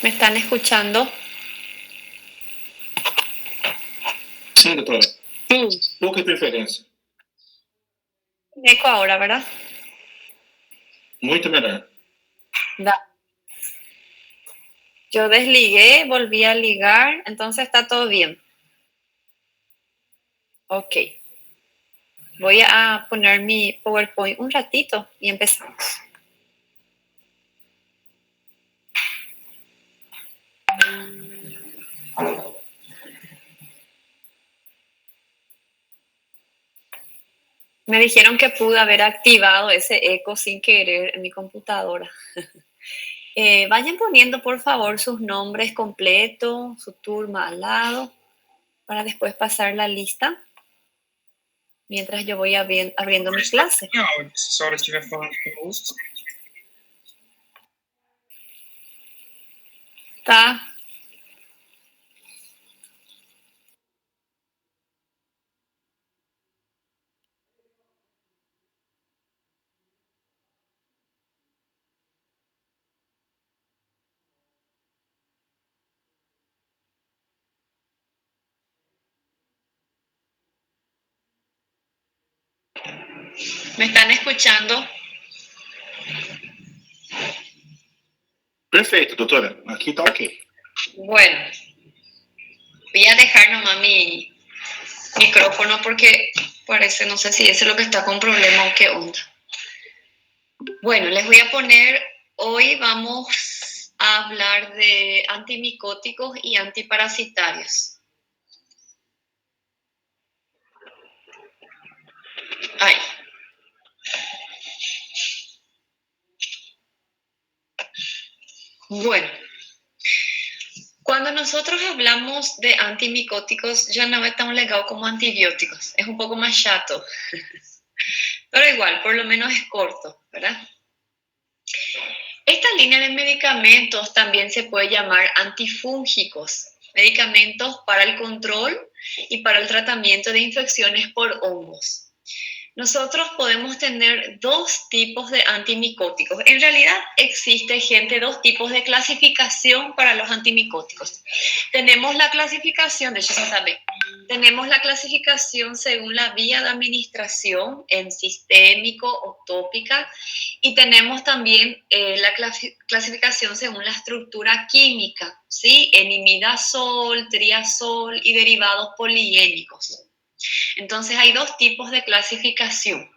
¿Me están escuchando? Sim, doutora. Pouca interferência. Eco ahora, ¿verdad? Muito melhor. Da. Yo desligué, volví a ligar, entonces está todo bien. Ok. Voy a poner mi PowerPoint un ratito y empezamos. Me dijeron que pude haber activado ese eco sin querer en mi computadora. Vayan poniendo, por favor, sus nombres completos, su turma al lado, para después pasar la lista, mientras yo voy abriendo mi clase. Tá. ¿Me están escuchando? Perfeito, doutora. Aqui tá ok. Bueno, voy a dejar nomás mi micrófono porque parece, no sé si ese es lo que está con problema o qué onda. Bueno, les voy a poner, hoy vamos a hablar de antimicóticos y antiparasitarios. Ay. Bueno, cuando nosotros hablamos de antimicóticos, ya no es tan legado como antibióticos. Es un poco más chato. Pero igual, por lo menos es corto, ¿verdad? Esta línea de medicamentos también se puede llamar antifúngicos, medicamentos para el control y para el tratamiento de infecciones por hongos. Nosotros podemos tener dos tipos de antimicóticos. En realidad existe, gente, dos tipos de clasificación para los antimicóticos. Tenemos la clasificación, de hecho se sabe, tenemos la clasificación según la vía de administración, en sistémico o tópica, y tenemos también la clasificación según la estructura química, ¿sí? En imidazol, triazol y derivados poliénicos. Entonces hay dos tipos de clasificación.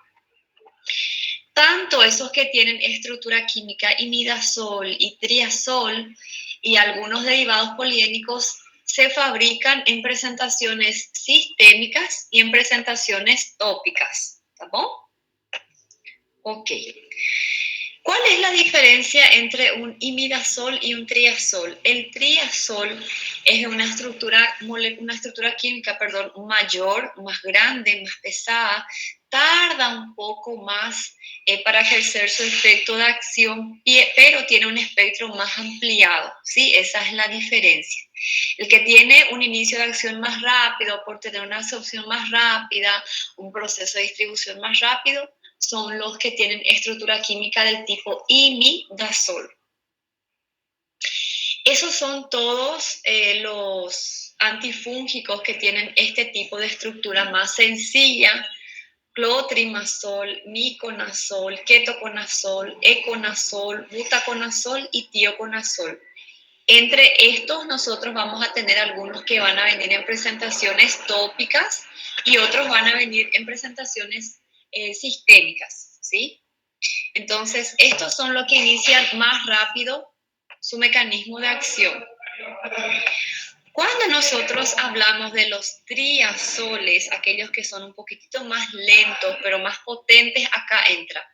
Tanto esos que tienen estructura química, imidazol y triazol y algunos derivados poliénicos, se fabrican en presentaciones sistémicas y en presentaciones tópicas. ¿Está bien? Ok. ¿Cuál es la diferencia entre un imidazol y un triazol? El triazol es una estructura química, mayor, más grande, más pesada, tarda un poco más para ejercer su efecto de acción, pero tiene un espectro más ampliado, ¿sí? Esa es la diferencia. El que tiene un inicio de acción más rápido, por tener una absorción más rápida, un proceso de distribución más rápido, son los que tienen estructura química del tipo imidazol. Esos son todos los antifúngicos que tienen este tipo de estructura más sencilla: clotrimazol, miconazol, ketoconazol, econazol, butaconazol y tioconazol. Entre estos nosotros vamos a tener algunos que van a venir en presentaciones tópicas y otros van a venir en presentaciones sistémicas, ¿sí? Entonces, estos son los que inician más rápido su mecanismo de acción. Cuando nosotros hablamos de los triazoles, aquellos que son un poquitito más lentos, pero más potentes, acá entra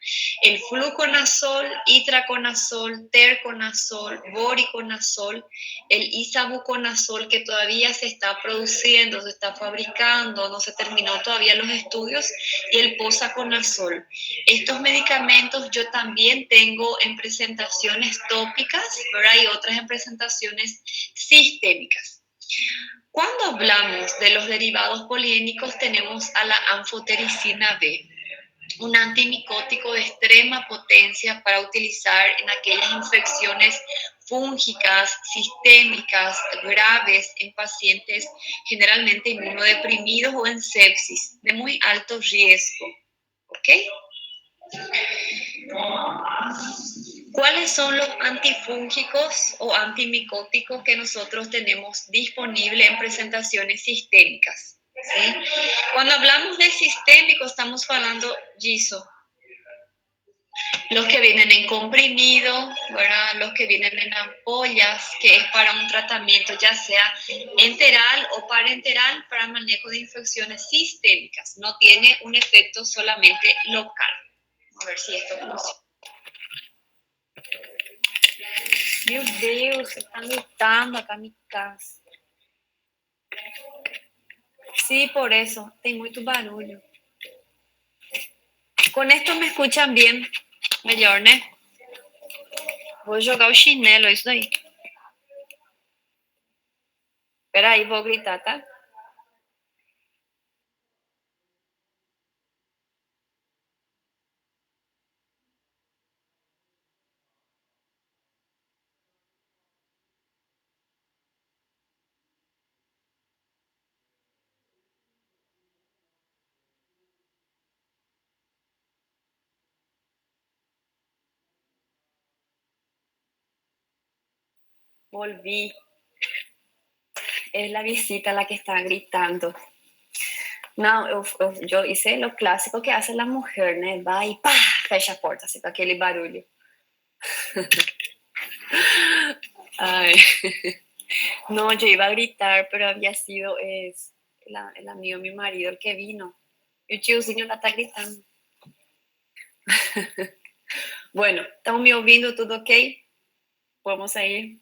el fluconazol, itraconazol, terconazol, boriconazol, el isabuconazol, que todavía se está produciendo, se está fabricando, no se terminó todavía los estudios, y el posaconazol. Estos medicamentos yo también tengo en presentaciones tópicas, pero hay otras en presentaciones sistémicas. Cuando hablamos de los derivados poliénicos, tenemos a la anfotericina B, un antimicótico de extrema potencia para utilizar en aquellas infecciones fúngicas, sistémicas, graves, en pacientes generalmente inmunodeprimidos o en sepsis de muy alto riesgo. ¿Ok? ¿Cuáles son los antifúngicos o antimicóticos que nosotros tenemos disponibles en presentaciones sistémicas? ¿Sí? Cuando hablamos de sistémico, estamos hablando, Giso, los que vienen en comprimido, ¿verdad? Los que vienen en ampollas, que es para un tratamiento ya sea enteral o parenteral para manejo de infecciones sistémicas. No tiene un efecto solamente local. A ver si esto funciona. Meu Deus, están gritando acá en mi casa. Sí, por eso, tem muito barulho. Com esto me escuchan bien, melhor, né? Vou jogar o chinelo, isso daí. Espera aí, vou gritar, tá? Volví. Es la visita la que está gritando. Não, eu hice lo clássico que hace la mujer, né? Vai e pá, fecha a porta, assim, com aquele barulho. Ay. No, yo iba a gritar, pero había sido el amigo de mi marido el que vino. Y el tiozinho la está gritando. Bueno, ¿están me ouvindo? ¿Todo ok? ¿Podemos seguir?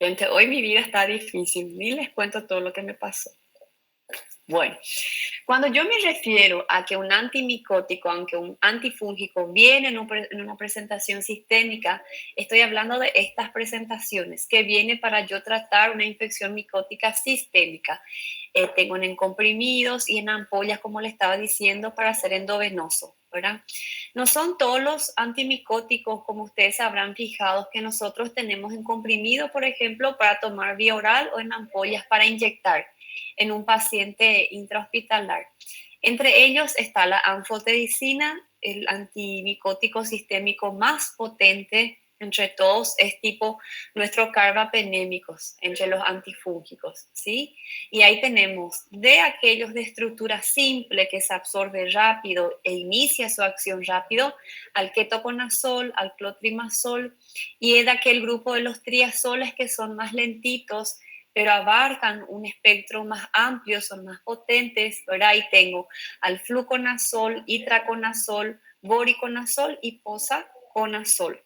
Gente, hoy mi vida está difícil. Ni les cuento todo lo que me pasó. Bueno, cuando yo me refiero a que un antimicótico, aunque un antifúngico viene en una presentación sistémica, estoy hablando de estas presentaciones que viene para yo tratar una infección micótica sistémica. Tengo en comprimidos y en ampollas, como le estaba diciendo, para hacer endovenoso, ¿verdad? No son todos los antimicóticos, como ustedes habrán fijado, que nosotros tenemos en comprimido, por ejemplo, para tomar vía oral o en ampollas para inyectar en un paciente intrahospitalar. Entre ellos está la anfotericina, el antimicótico sistémico más potente entre todos, es tipo nuestro carbapenémicos entre los antifúngicos, ¿sí? Y ahí tenemos de aquellos de estructura simple que se absorbe rápido e inicia su acción rápido, al ketoconazol, al clotrimazol, y es de aquel grupo de los triazoles que son más lentitos, pero abarcan un espectro más amplio, son más potentes, ¿verdad? Ahí tengo al fluconazol, itraconazol, voriconazol y posaconazol.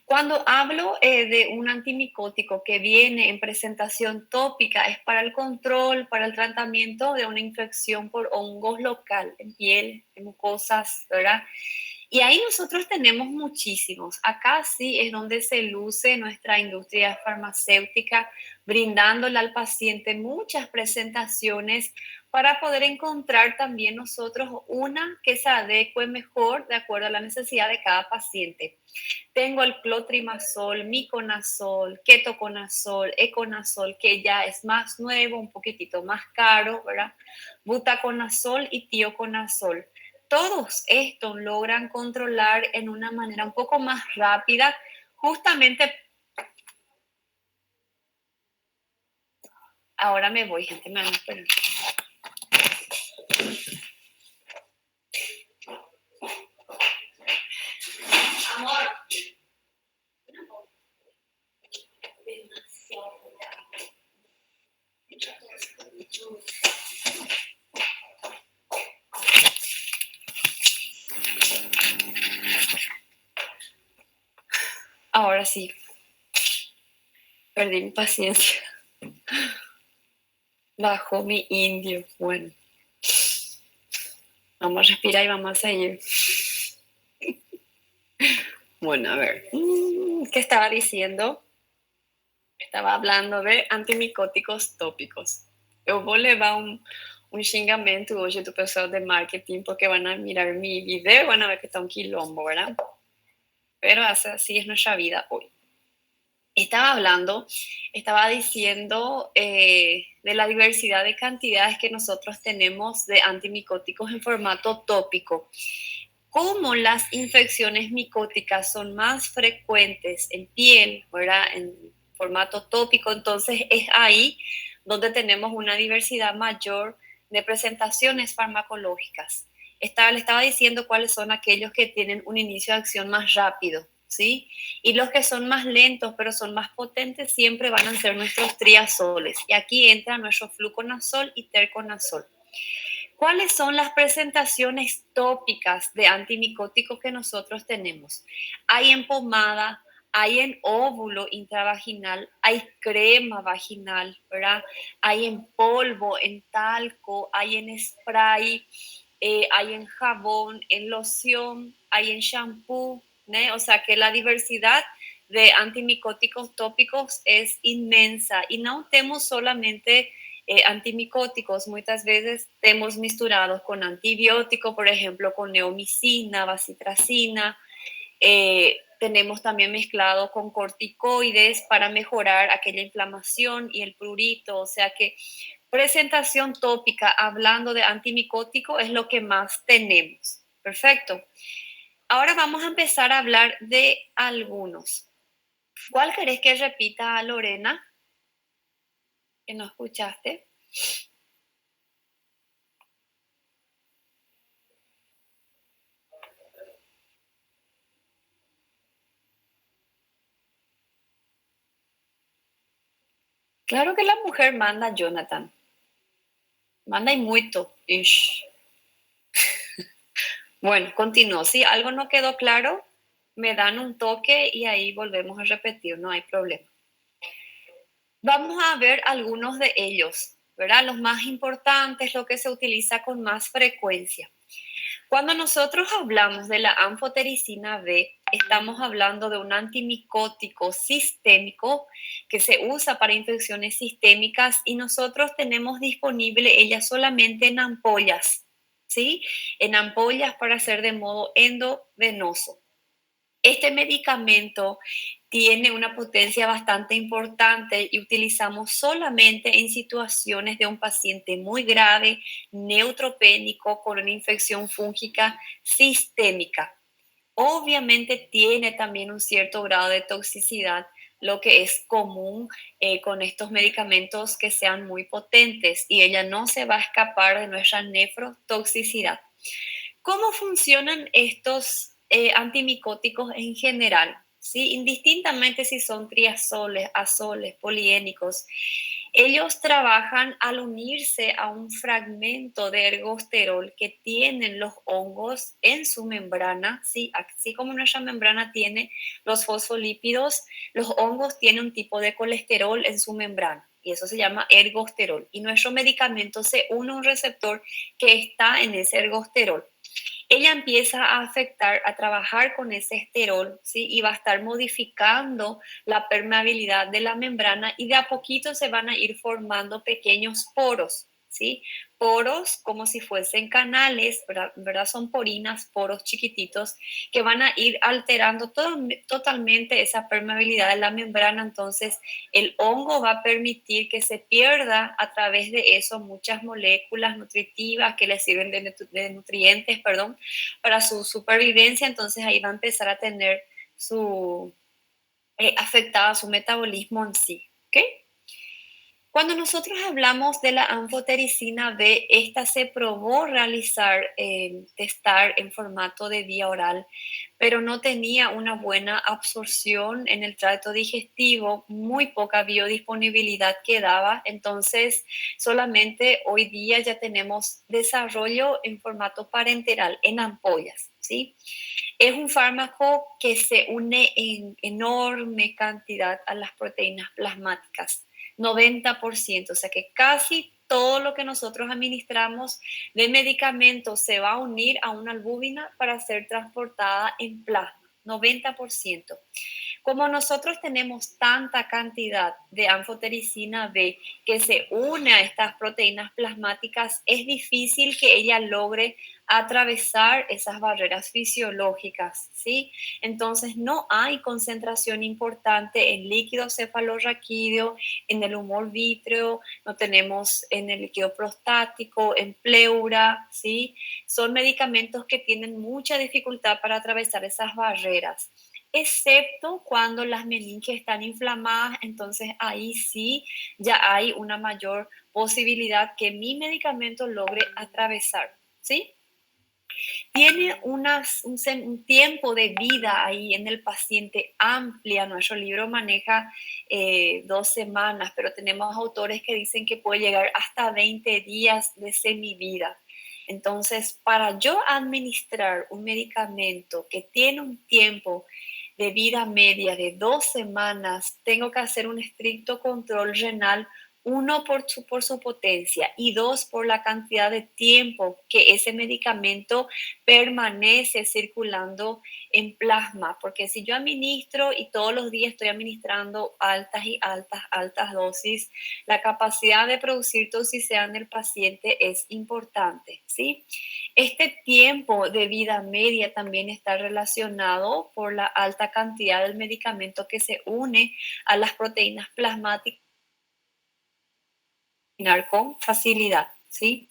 Cuando hablo de un antimicótico que viene en presentación tópica, es para el control, para el tratamiento de una infección por hongos local, en piel, en mucosas, ¿verdad? Y ahí nosotros tenemos muchísimos. Acá sí es donde se luce nuestra industria farmacéutica, brindándole al paciente muchas presentaciones para poder encontrar también nosotros una que se adecue mejor de acuerdo a la necesidad de cada paciente. Tengo el clotrimazol, miconazol, ketoconazol, econazol, que ya es más nuevo, un poquitito más caro, ¿verdad? Butaconazol y tioconazol. Todos estos logran controlar en una manera un poco más rápida, justamente. Ahora me voy, gente, me van a esperar. Amor. Ahora sí, perdí mi paciencia. Bajó mi indio. Bueno, vamos a respirar y vamos a seguir. Bueno, a ver, ¿qué estaba diciendo? Estaba hablando de antimicóticos tópicos. Eu vou levar um xingamento hoje do pessoal de marketing porque van a mirar mi video y van a ver que está un quilombo, ¿verdad? Pero así es nuestra vida hoy. Estaba diciendo de la diversidad de cantidades que nosotros tenemos de antimicóticos en formato tópico. Como las infecciones micóticas son más frecuentes en piel, ¿verdad? En formato tópico, entonces es ahí donde tenemos una diversidad mayor de presentaciones farmacológicas. Le estaba diciendo cuáles son aquellos que tienen un inicio de acción más rápido, ¿sí? Y los que son más lentos, pero son más potentes, siempre van a ser nuestros triazoles. Y aquí entra nuestro fluconazol y terconazol. ¿Cuáles son las presentaciones tópicas de antimicóticos que nosotros tenemos? Hay en pomada, hay en óvulo intravaginal, hay crema vaginal, ¿verdad? Hay en polvo, en talco, hay en spray, hay en jabón, en loción, hay en shampoo, ¿no? O sea que la diversidad de antimicóticos tópicos es inmensa y no tenemos solamente antimicóticos, muchas veces tenemos misturados con antibióticos, por ejemplo, con neomicina, bacitracina, tenemos también mezclado con corticoides para mejorar aquella inflamación y el prurito, o sea que presentación tópica hablando de antimicótico es lo que más tenemos. Perfecto. Ahora vamos a empezar a hablar de algunos. ¿Cuál querés que repita, Lorena? Que no escuchaste. Claro que la mujer manda, Jonathan. Manda y mucho. Ish. Bueno, continúo. Si algo no quedó claro, me dan un toque y ahí volvemos a repetir, no hay problema. Vamos a ver algunos de ellos, ¿verdad? Los más importantes, lo que se utiliza con más frecuencia. Cuando nosotros hablamos de la anfotericina B, estamos hablando de un antimicótico sistémico que se usa para infecciones sistémicas y nosotros tenemos disponible ella solamente en ampollas, ¿sí? En ampollas para hacer de modo endovenoso. Este medicamento tiene una potencia bastante importante y utilizamos solamente en situaciones de un paciente muy grave, neutropénico, con una infección fúngica sistémica. Obviamente tiene también un cierto grado de toxicidad, lo que es común con estos medicamentos que sean muy potentes y ella no se va a escapar de nuestra nefrotoxicidad. ¿Cómo funcionan estos antimicóticos en general? ¿Sí? Indistintamente si son triazoles, azoles, poliénicos, ellos trabajan al unirse a un fragmento de ergosterol que tienen los hongos en su membrana, ¿sí? Así como nuestra membrana tiene los fosfolípidos, los hongos tienen un tipo de colesterol en su membrana y eso se llama ergosterol. Y nuestro medicamento se une a un receptor que está en ese ergosterol. Ella empieza a afectar, a trabajar con ese esterol, ¿sí? Y va a estar modificando la permeabilidad de la membrana y de a poquito se van a ir formando pequeños poros, ¿sí? Poros como si fuesen canales, ¿verdad? Son porinas, poros chiquititos que van a ir alterando totalmente esa permeabilidad de la membrana. Entonces, el hongo va a permitir que se pierda a través de eso muchas moléculas nutritivas que le sirven de nutrientes, perdón, para su supervivencia. Entonces, ahí va a empezar a tener su afectada su metabolismo en sí, ¿ok? Cuando nosotros hablamos de la anfotericina B, esta se probó realizar, testar en formato de vía oral, pero no tenía una buena absorción en el tracto digestivo, muy poca biodisponibilidad quedaba, entonces solamente hoy día ya tenemos desarrollo en formato parenteral, en ampollas, ¿sí? Es un fármaco que se une en enorme cantidad a las proteínas plasmáticas. 90%, o sea que casi todo lo que nosotros administramos de medicamentos se va a unir a una albúmina para ser transportada en plasma, 90%. Como nosotros tenemos tanta cantidad de anfotericina B que se une a estas proteínas plasmáticas, es difícil que ella logre atravesar esas barreras fisiológicas, ¿sí? Entonces no hay concentración importante en líquido cefalorraquídeo, en el humor vítreo, no tenemos en el líquido prostático, en pleura, ¿sí? Son medicamentos que tienen mucha dificultad para atravesar esas barreras, excepto cuando las meninges están inflamadas, entonces ahí sí ya hay una mayor posibilidad que mi medicamento logre atravesar, ¿sí? Tiene un tiempo de vida ahí en el paciente amplia. Nuestro libro maneja 2 semanas, pero tenemos autores que dicen que puede llegar hasta 20 días de semivida. Entonces, para yo administrar un medicamento que tiene un tiempo de vida media de 2 semanas, tengo que hacer un estricto control renal, uno por su potencia y dos por la cantidad de tiempo que ese medicamento permanece circulando en plasma, porque si yo administro y todos los días estoy administrando altas y altas dosis, la capacidad de producir toxicidad en el paciente es importante, ¿sí? Este tiempo de vida media también está relacionado por la alta cantidad del medicamento que se une a las proteínas plasmáticas con facilidad, ¿sí?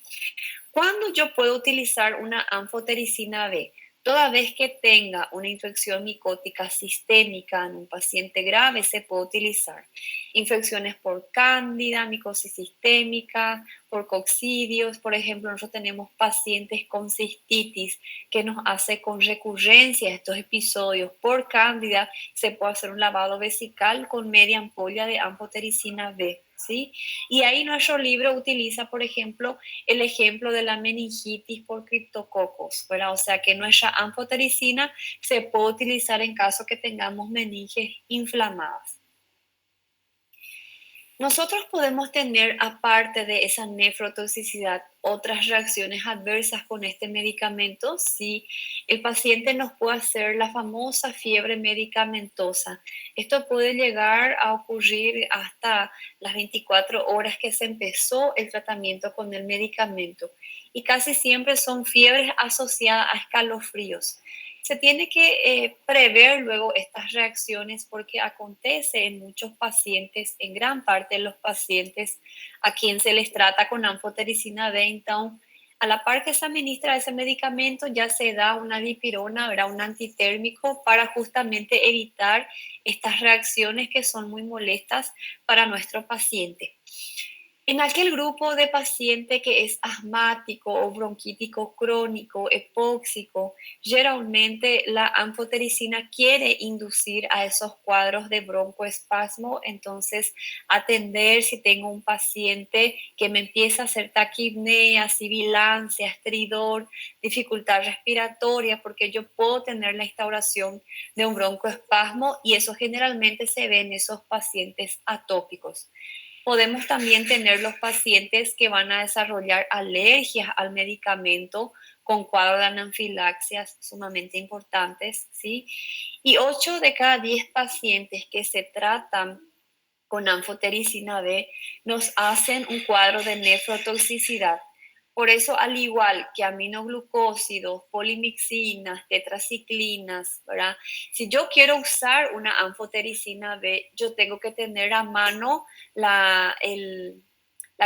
¿Cuándo yo puedo utilizar una anfotericina B? Toda vez que tenga una infección micótica sistémica en un paciente grave se puede utilizar. Infecciones por cándida, micosis sistémica, por coccidios. Por ejemplo, nosotros tenemos pacientes con cistitis que nos hace con recurrencia estos episodios. Por cándida se puede hacer un lavado vesical con media ampolla de anfotericina B, ¿sí? Y ahí nuestro libro utiliza, por ejemplo, el ejemplo de la meningitis por criptococos, ¿verdad? O sea que nuestra anfotericina se puede utilizar en caso que tengamos meninges inflamadas. Nosotros podemos tener, aparte de esa nefrotoxicidad, otras reacciones adversas con este medicamento si el paciente nos puede hacer la famosa fiebre medicamentosa. Esto puede llegar a ocurrir hasta las 24 horas que se empezó el tratamiento con el medicamento y casi siempre son fiebres asociadas a escalofríos. Se tiene que prever luego estas reacciones porque acontece en muchos pacientes, en gran parte de los pacientes a quien se les trata con anfotericina B. Entonces, a la par que se administra ese medicamento, ya se da una dipirona, ¿verdad? Un antitérmico para justamente evitar estas reacciones que son muy molestas para nuestro paciente. En aquel grupo de paciente que es asmático o bronquítico crónico, epóxico, generalmente la anfotericina quiere inducir a esos cuadros de broncoespasmo, entonces atender si tengo un paciente que me empieza a hacer taquipnea, sibilancia, estridor, dificultad respiratoria, porque yo puedo tener la instauración de un broncoespasmo y eso generalmente se ve en esos pacientes atópicos. Podemos también tener los pacientes que van a desarrollar alergias al medicamento con cuadros de anafilaxias sumamente importantes, ¿sí? Y 8 de cada 10 pacientes que se tratan con anfotericina B nos hacen un cuadro de nefrotoxicidad. Por eso, al igual que aminoglucósidos, polimixinas, tetraciclinas, ¿verdad? Si yo quiero usar una anfotericina B, yo tengo que tener a mano la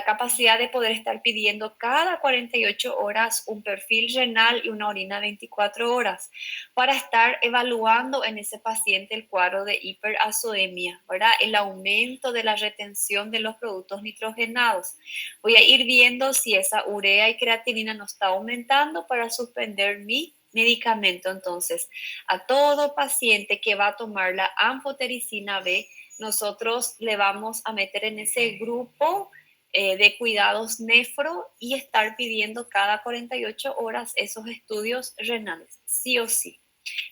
capacidad de poder estar pidiendo cada 48 horas un perfil renal y una orina 24 horas para estar evaluando en ese paciente el cuadro de hiperazoemia, ¿verdad? El aumento de la retención de los productos nitrogenados. Voy a ir viendo si esa urea y creatinina no está aumentando para suspender mi medicamento. Entonces, a todo paciente que va a tomar la anfotericina B, nosotros le vamos a meter en ese grupo de cuidados nefro y estar pidiendo cada 48 horas esos estudios renales, sí o sí.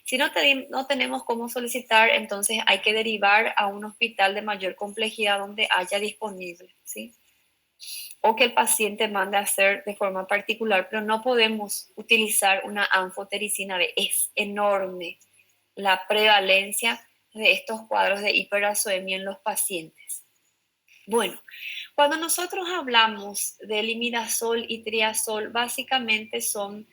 Si no tenemos cómo solicitar, entonces hay que derivar a un hospital de mayor complejidad donde haya disponible, ¿sí? O que el paciente mande a hacer de forma particular, pero no podemos utilizar una anfotericina B. Es enorme la prevalencia de estos cuadros de hiperazoemia en los pacientes. Bueno, cuando nosotros hablamos de imidazol y triazol, básicamente son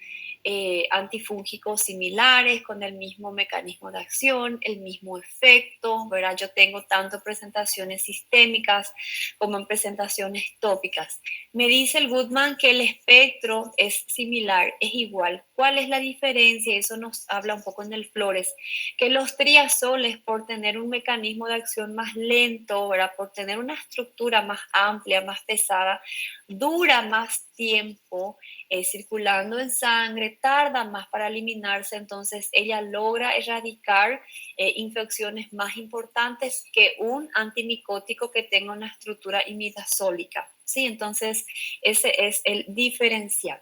antifúngicos similares con el mismo mecanismo de acción, el mismo efecto, ¿verdad? Yo tengo tanto presentaciones sistémicas como en presentaciones tópicas. Me dice el Goodman que el espectro es similar, es igual. ¿Cuál es la diferencia? Eso nos habla un poco en el Flores, que los triazoles, por tener un mecanismo de acción más lento, ¿verdad? Por tener una estructura más amplia, más pesada, dura más tiempo circulando en sangre, tarda más para eliminarse, entonces ella logra erradicar infecciones más importantes que un antimicótico que tenga una estructura imidazólica. ¿Sí? Entonces, ese es el diferencial.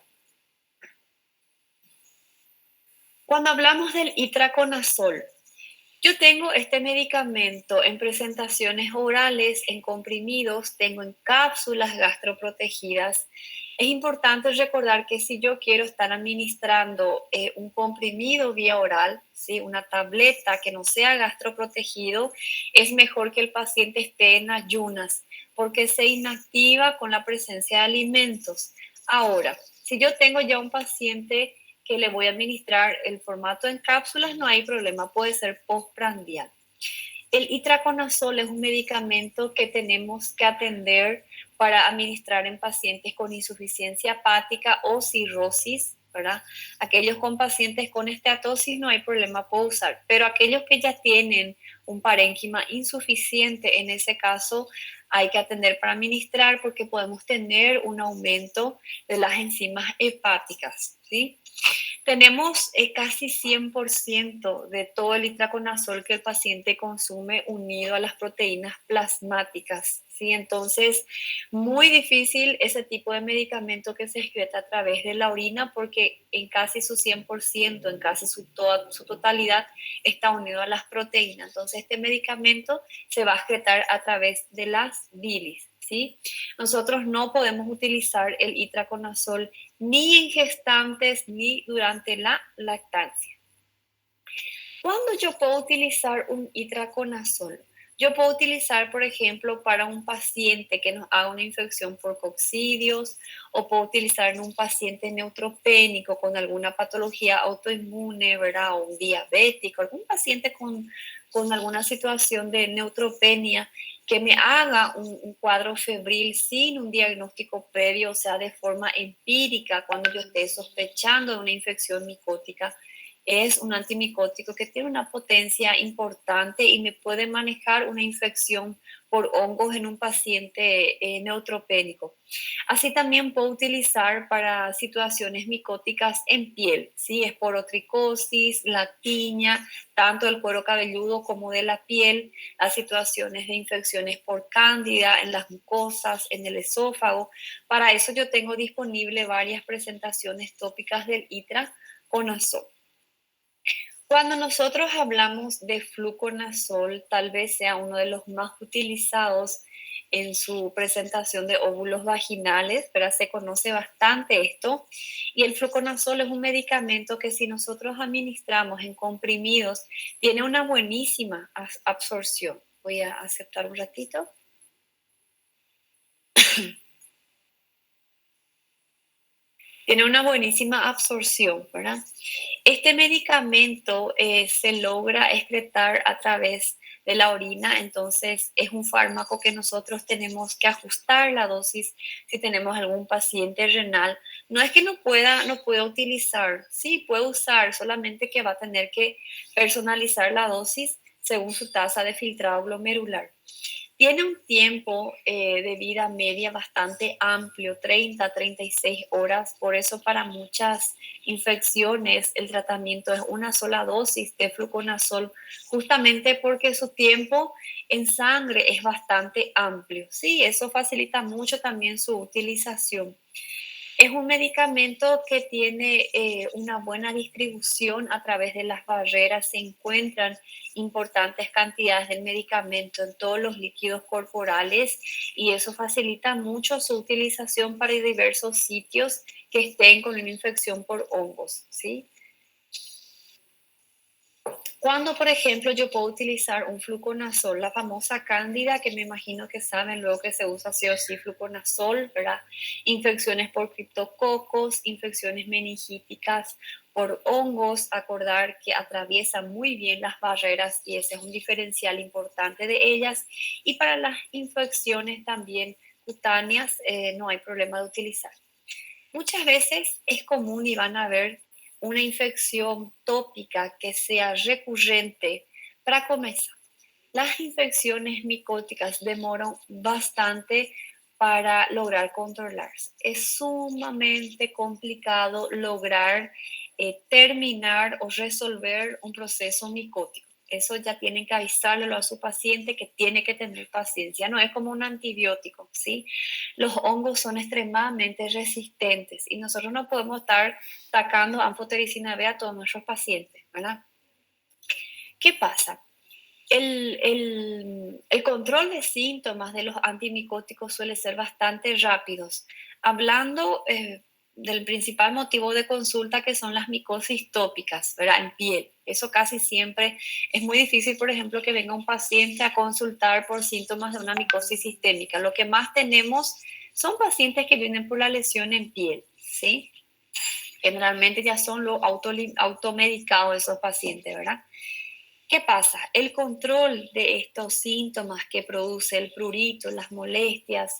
Cuando hablamos del itraconazol, yo tengo este medicamento en presentaciones orales, en comprimidos, tengo en cápsulas gastroprotegidas. Es importante recordar que si yo quiero estar administrando un comprimido vía oral, ¿sí? Una tableta que no sea gastroprotegido, es mejor que el paciente esté en ayunas porque se inactiva con la presencia de alimentos. Ahora, si yo tengo ya un paciente que le voy a administrar el formato en cápsulas, no hay problema, puede ser postprandial. El itraconazol es un medicamento que tenemos que atender para administrar en pacientes con insuficiencia hepática o cirrosis, ¿verdad? Aquellos con pacientes con esteatosis no hay problema, puedo usar, pero aquellos que ya tienen un parénquima insuficiente, en ese caso hay que atender para administrar porque podemos tener un aumento de las enzimas hepáticas, ¿sí? Tenemos casi 100% de todo el itraconazol que el paciente consume unido a las proteínas plasmáticas, ¿sí? Entonces, muy difícil ese tipo de medicamento que se excreta a través de la orina porque en casi su 100%, en casi su totalidad, está unido a las proteínas. Entonces, este medicamento se va a excretar a través de las bilis, ¿sí? Nosotros no podemos utilizar el itraconazol ni en gestantes ni durante la lactancia. ¿Cuándo yo puedo utilizar un itraconazol? Yo puedo utilizar, por ejemplo, para un paciente que nos haga una infección por coccidios o puedo utilizar en un paciente neutropénico con alguna patología autoinmune, ¿verdad? O un diabético, algún paciente con alguna situación de neutropenia que me haga un cuadro febril sin un diagnóstico previo, o sea, de forma empírica, cuando yo esté sospechando de una infección micótica. Es un antimicótico que tiene una potencia importante y me puede manejar una infección por hongos en un paciente neutropénico. Así también puedo utilizar para situaciones micóticas en piel, ¿sí? Esporotricosis, la tiña, tanto del cuero cabelludo como de la piel, las situaciones de infecciones por cándida en las mucosas, en el esófago. Para eso yo tengo disponible varias presentaciones tópicas del itraconazol. Cuando nosotros hablamos de fluconazol, tal vez sea uno de los más utilizados en su presentación de óvulos vaginales, pero se conoce bastante esto. Y el fluconazol es un medicamento que si nosotros administramos en comprimidos, tiene una buenísima absorción. Voy a aceptar un ratito. Tiene una buenísima absorción, ¿verdad? Este medicamento se logra excretar a través de la orina, entonces es un fármaco que nosotros tenemos que ajustar la dosis si tenemos algún paciente renal. No es que no pueda utilizar, sí, puede usar, solamente que va a tener que personalizar la dosis según su tasa de filtrado glomerular. Tiene un tiempo de vida media bastante amplio, 30 a 36 horas. Por eso para muchas infecciones el tratamiento es una sola dosis de fluconazol, justamente porque su tiempo en sangre es bastante amplio. Sí, eso facilita mucho también su utilización. Es un medicamento que tiene una buena distribución a través de las barreras. Se encuentran importantes cantidades del medicamento en todos los líquidos corporales y eso facilita mucho su utilización para diversos sitios que estén con una infección por hongos, ¿sí? Cuando, por ejemplo, yo puedo utilizar un fluconazol, la famosa cándida, que me imagino que saben luego que se usa sí o sí fluconazol, ¿verdad? Infecciones por criptococos, infecciones meningíticas por hongos, acordar que atraviesan muy bien las barreras y ese es un diferencial importante de ellas. Y para las infecciones también cutáneas no hay problema de utilizar. Muchas veces es común y van a ver una infección tópica que sea recurrente para comenzar. Las infecciones micóticas demoran bastante para lograr controlarse. Es sumamente complicado lograr terminar o resolver un proceso micótico. Eso ya tienen que avisarle a su paciente que tiene que tener paciencia. No es como un antibiótico, ¿sí? Los hongos son extremadamente resistentes y nosotros no podemos estar sacando anfotericina B a todos nuestros pacientes, ¿verdad? ¿Qué pasa? El control de síntomas de los antimicóticos suele ser bastante rápidos. Hablando del principal motivo de consulta que son las micosis tópicas, ¿verdad? En piel. Eso casi siempre es muy difícil, por ejemplo, que venga un paciente a consultar por síntomas de una micosis sistémica. Lo que más tenemos son pacientes que vienen por la lesión en piel, ¿sí? Generalmente ya son los automedicados esos pacientes, ¿verdad? ¿Qué pasa? El control de estos síntomas que produce el prurito, las molestias,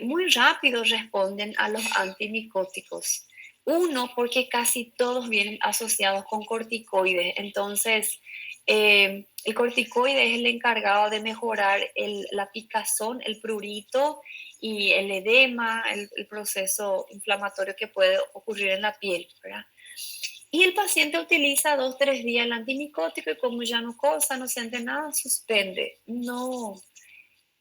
muy rápido responden a los antimicóticos. Uno, porque casi todos vienen asociados con corticoides. Entonces, el corticoide es el encargado de mejorar la picazón, el prurito y el edema, el proceso inflamatorio que puede ocurrir en la piel, ¿verdad? Y el paciente utiliza 2, 3 días el antimicótico y como ya no cosa, no siente nada, suspende. No,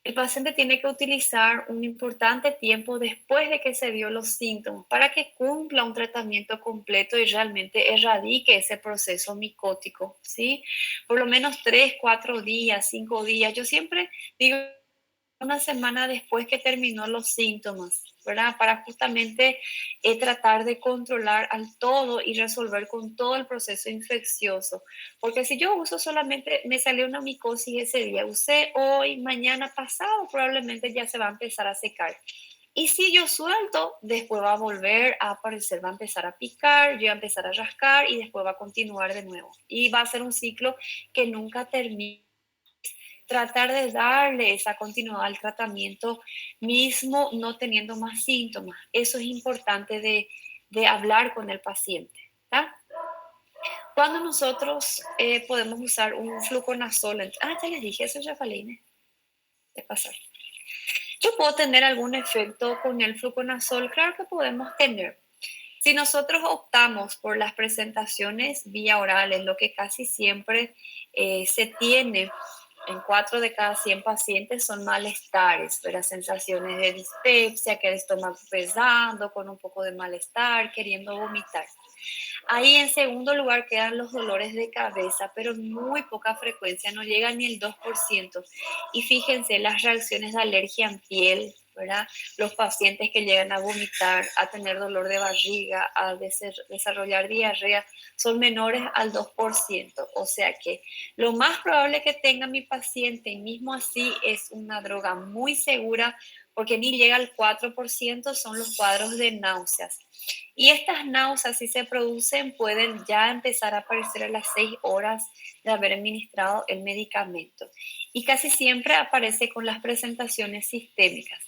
el paciente tiene que utilizar un importante tiempo después de que se dio los síntomas para que cumpla un tratamiento completo y realmente erradique ese proceso micótico, ¿sí? Por lo menos 3, 4 días, 5 días. Yo siempre digo una semana después que terminó los síntomas, ¿verdad? Para justamente tratar de controlar al todo y resolver con todo el proceso infeccioso. Porque si yo uso solamente, me salió una micosis ese día, usé hoy, mañana, pasado, probablemente ya se va a empezar a secar. Y si yo suelto, después va a volver a aparecer, va a empezar a picar, yo voy a empezar a rascar y después va a continuar de nuevo. Y va a ser un ciclo que nunca termina. Tratar de darle esa continuidad al tratamiento mismo no teniendo más síntomas. Eso es importante de hablar con el paciente. ¿Tá? Cuando nosotros podemos usar un fluconazol, ya les dije, eso ya falé, de pasar. Yo puedo tener algún efecto con el fluconazol, claro que podemos tener. Si nosotros optamos por las presentaciones vía orales, lo que casi siempre se tiene en 4 de cada 100 pacientes son malestares, ¿verdad? Sensaciones de dispepsia, que el estómago pesando, con un poco de malestar, queriendo vomitar. Ahí en segundo lugar quedan los dolores de cabeza, pero en muy poca frecuencia, no llega ni el 2%. Y fíjense las reacciones de alergia en piel, ¿verdad? Los pacientes que llegan a vomitar, a tener dolor de barriga, a desarrollar diarrea, son menores al 2%. O sea que lo más probable que tenga mi paciente, y mismo así es una droga muy segura, porque ni llega al 4%, son los cuadros de náuseas. Y estas náuseas, si se producen, pueden ya empezar a aparecer a las 6 horas de haber administrado el medicamento. Y casi siempre aparece con las presentaciones sistémicas.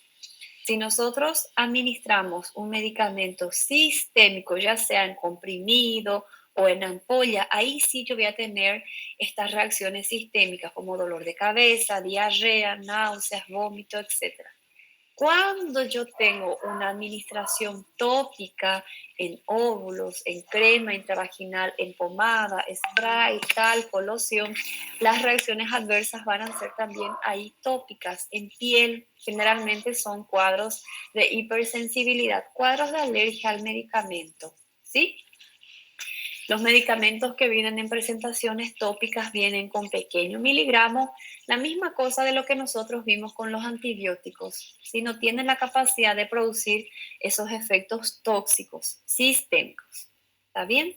Si nosotros administramos un medicamento sistémico, ya sea en comprimido o en ampolla, ahí sí yo voy a tener estas reacciones sistémicas como dolor de cabeza, diarrea, náuseas, vómito, etc. Cuando yo tengo una administración tópica en óvulos, en crema intravaginal, en pomada, spray, talco, loción, las reacciones adversas van a ser también ahí tópicas. En piel, generalmente son cuadros de hipersensibilidad, cuadros de alergia al medicamento, ¿sí? Los medicamentos que vienen en presentaciones tópicas vienen con pequeños miligramos, la misma cosa de lo que nosotros vimos con los antibióticos, si no tienen la capacidad de producir esos efectos tóxicos sistémicos. ¿Está bien?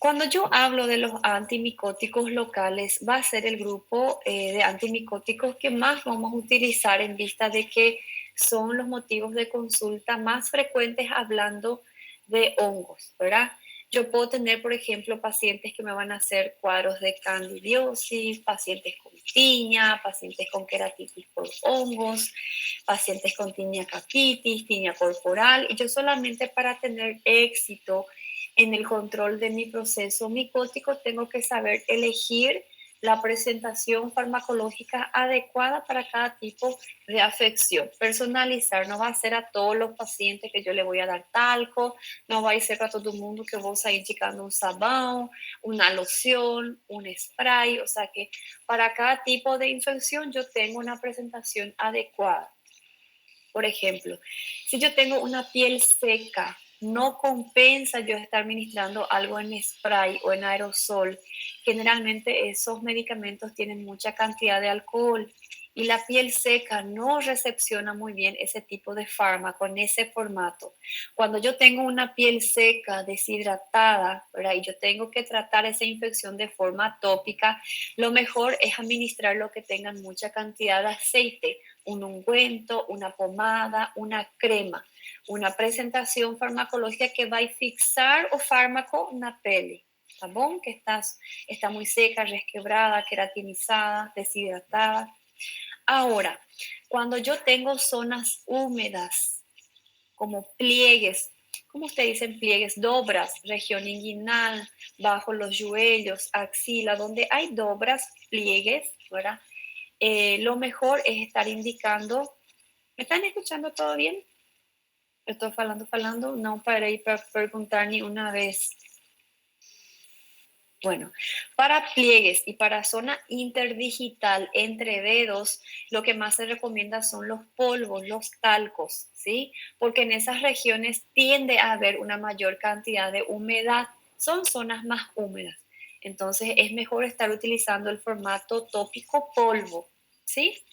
Cuando yo hablo de los antimicóticos locales, va a ser el grupo de antimicóticos que más vamos a utilizar en vista de que son los motivos de consulta más frecuentes hablando de hongos, ¿verdad? Yo puedo tener, por ejemplo, pacientes que me van a hacer cuadros de candidiosis, pacientes con tiña, pacientes con queratitis por hongos, pacientes con tiña capitis, tiña corporal, y yo solamente para tener éxito en el control de mi proceso micótico tengo que saber elegir la presentación farmacológica adecuada para cada tipo de afección. Personalizar, no va a ser a todos los pacientes que yo le voy a dar talco, no va a ser a todo el mundo que vos a ir indicando un sabón, una loción, un spray, o sea que para cada tipo de infección yo tengo una presentación adecuada. Por ejemplo, si yo tengo una piel seca, no compensa yo estar ministrando algo en spray o en aerosol. Generalmente esos medicamentos tienen mucha cantidad de alcohol y la piel seca no recepciona muy bien ese tipo de fármaco en ese formato. Cuando yo tengo una piel seca, deshidratada, ¿verdad? Y yo tengo que tratar esa infección de forma tópica, lo mejor es administrar lo que tengan mucha cantidad de aceite, un ungüento, una pomada, una crema, una presentación farmacológica que va a fixar o fármaco na pele, tá bom? Que está muy seca, resquebrada, queratinizada, deshidratada. Ahora, cuando yo tengo zonas húmedas, como pliegues, ¿cómo ustedes dicen pliegues? Dobras, región inguinal, bajo los yuellos, axila, donde hay dobras, pliegues, ¿verdad? Lo mejor es estar indicando. ¿Me están escuchando todo bien? Estoy falando, no paré para preguntar ni una vez. Bueno, para pliegues y para zona interdigital entre dedos, lo que más se recomienda son los polvos, los talcos, ¿sí? Porque en esas regiones tiende a haber una mayor cantidad de humedad, son zonas más húmedas. Entonces es mejor estar utilizando el formato tópico polvo, ¿sí?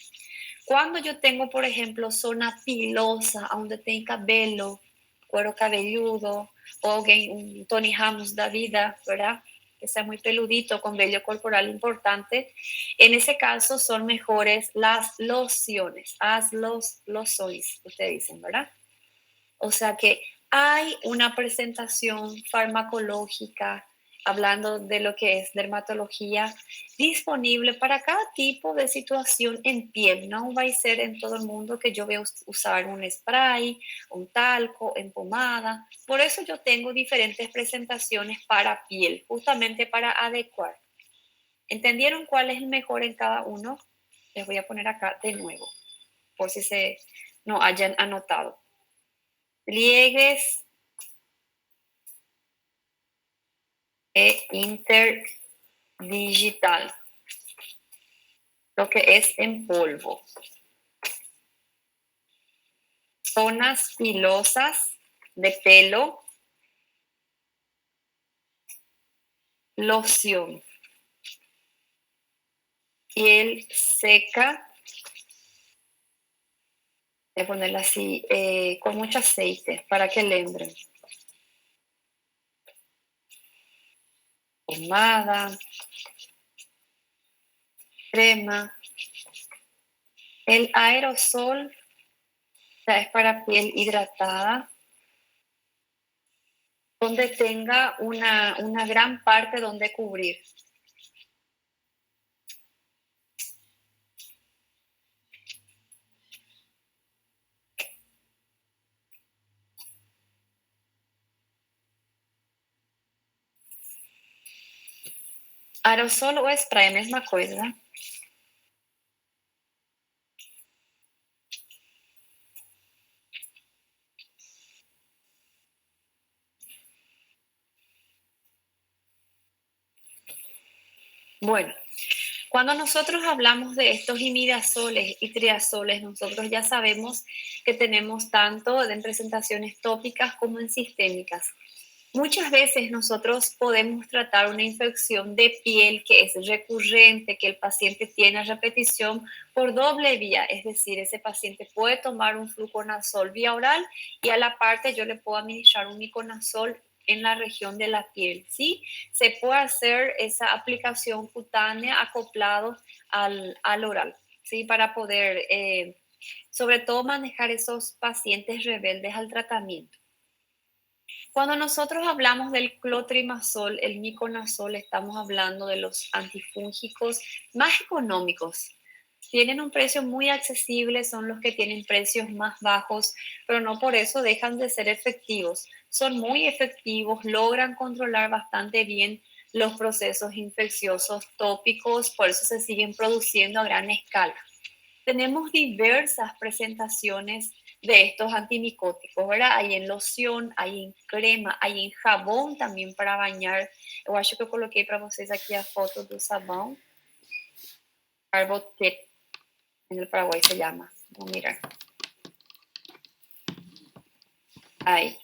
Cuando yo tengo, por ejemplo, zona pilosa, donde tengo cabello, cuero cabelludo, o un Tony Ramos da vida, ¿verdad? Que sea muy peludito, con vello corporal importante. En ese caso son mejores las lociones, lociones, ustedes dicen, ¿verdad? O sea que hay una presentación farmacológica, hablando de lo que es dermatología, disponible para cada tipo de situación en piel. No va a ser en todo el mundo que yo voy a usar un spray, un talco, en pomada. Por eso yo tengo diferentes presentaciones para piel, justamente para adecuar. ¿Entendieron cuál es el mejor en cada uno? Les voy a poner acá de nuevo, por si se no hayan anotado. Pliegues e interdigital, lo que es en polvo. Zonas pilosas de pelo, loción. Piel seca, voy a ponerla así, con mucho aceite para que lembren. Pomada, crema. El aerosol ya es para piel hidratada, donde tenga una gran parte donde cubrir. Aerosol o spray, mesma coisa. Bueno, cuando nosotros hablamos de estos imidazoles y triazoles, nosotros ya sabemos que tenemos tanto en presentaciones tópicas como en sistémicas. Muchas veces nosotros podemos tratar una infección de piel que es recurrente, que el paciente tiene a repetición por doble vía, es decir, ese paciente puede tomar un fluconazol vía oral y a la parte yo le puedo administrar un miconazol en la región de la piel, ¿sí? Se puede hacer esa aplicación cutánea acoplado al oral, ¿sí? Para poder, sobre todo, manejar esos pacientes rebeldes al tratamiento. Cuando nosotros hablamos del clotrimazol, el miconazol, estamos hablando de los antifúngicos más económicos. Tienen un precio muy accesible, son los que tienen precios más bajos, pero no por eso dejan de ser efectivos. Son muy efectivos, logran controlar bastante bien los procesos infecciosos tópicos, por eso se siguen produciendo a gran escala. Tenemos diversas presentaciones de estos antimicóticos, ¿verdad? Hay en loción, hay en crema, hay en jabón también para bañar. Eu acho que eu coloquei para vocês aqui a foto do sabão. Carbotec, en el Paraguay se llama. Vamos a mirar. Ahí.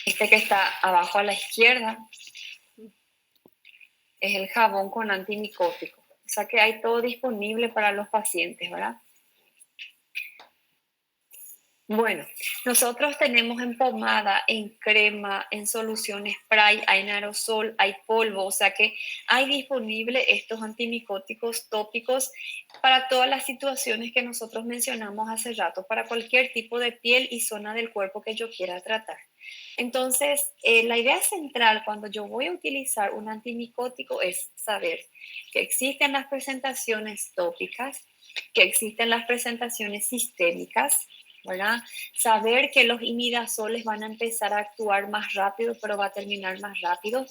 Este que está abajo a la izquierda es el jabón con antimicótico. O sea que hay todo disponible para los pacientes, ¿verdad? Bueno, nosotros tenemos en pomada, en crema, en solución spray, hay en aerosol, hay polvo, o sea que hay disponible estos antimicóticos tópicos para todas las situaciones que nosotros mencionamos hace rato, para cualquier tipo de piel y zona del cuerpo que yo quiera tratar. Entonces, la idea central cuando yo voy a utilizar un antimicótico es saber que existen las presentaciones tópicas, que existen las presentaciones sistémicas, ¿verdad? Saber que los imidazoles van a empezar a actuar más rápido, pero va a terminar más rápido.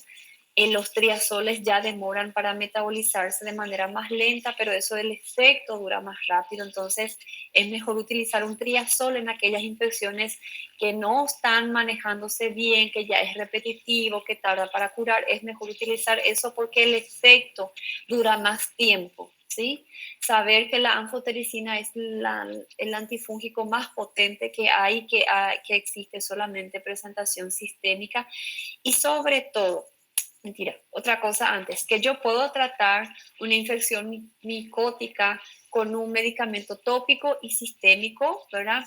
Los triazoles ya demoran para metabolizarse de manera más lenta, pero eso del efecto dura más rápido. Entonces, es mejor utilizar un triazol en aquellas infecciones que no están manejándose bien, que ya es repetitivo, que tarda para curar. Es mejor utilizar eso porque el efecto dura más tiempo, ¿sí? Saber que la anfotericina es el antifúngico más potente que hay, que existe solamente presentación sistémica y sobre todo, otra cosa antes, que yo puedo tratar una infección micótica con un medicamento tópico y sistémico, ¿verdad?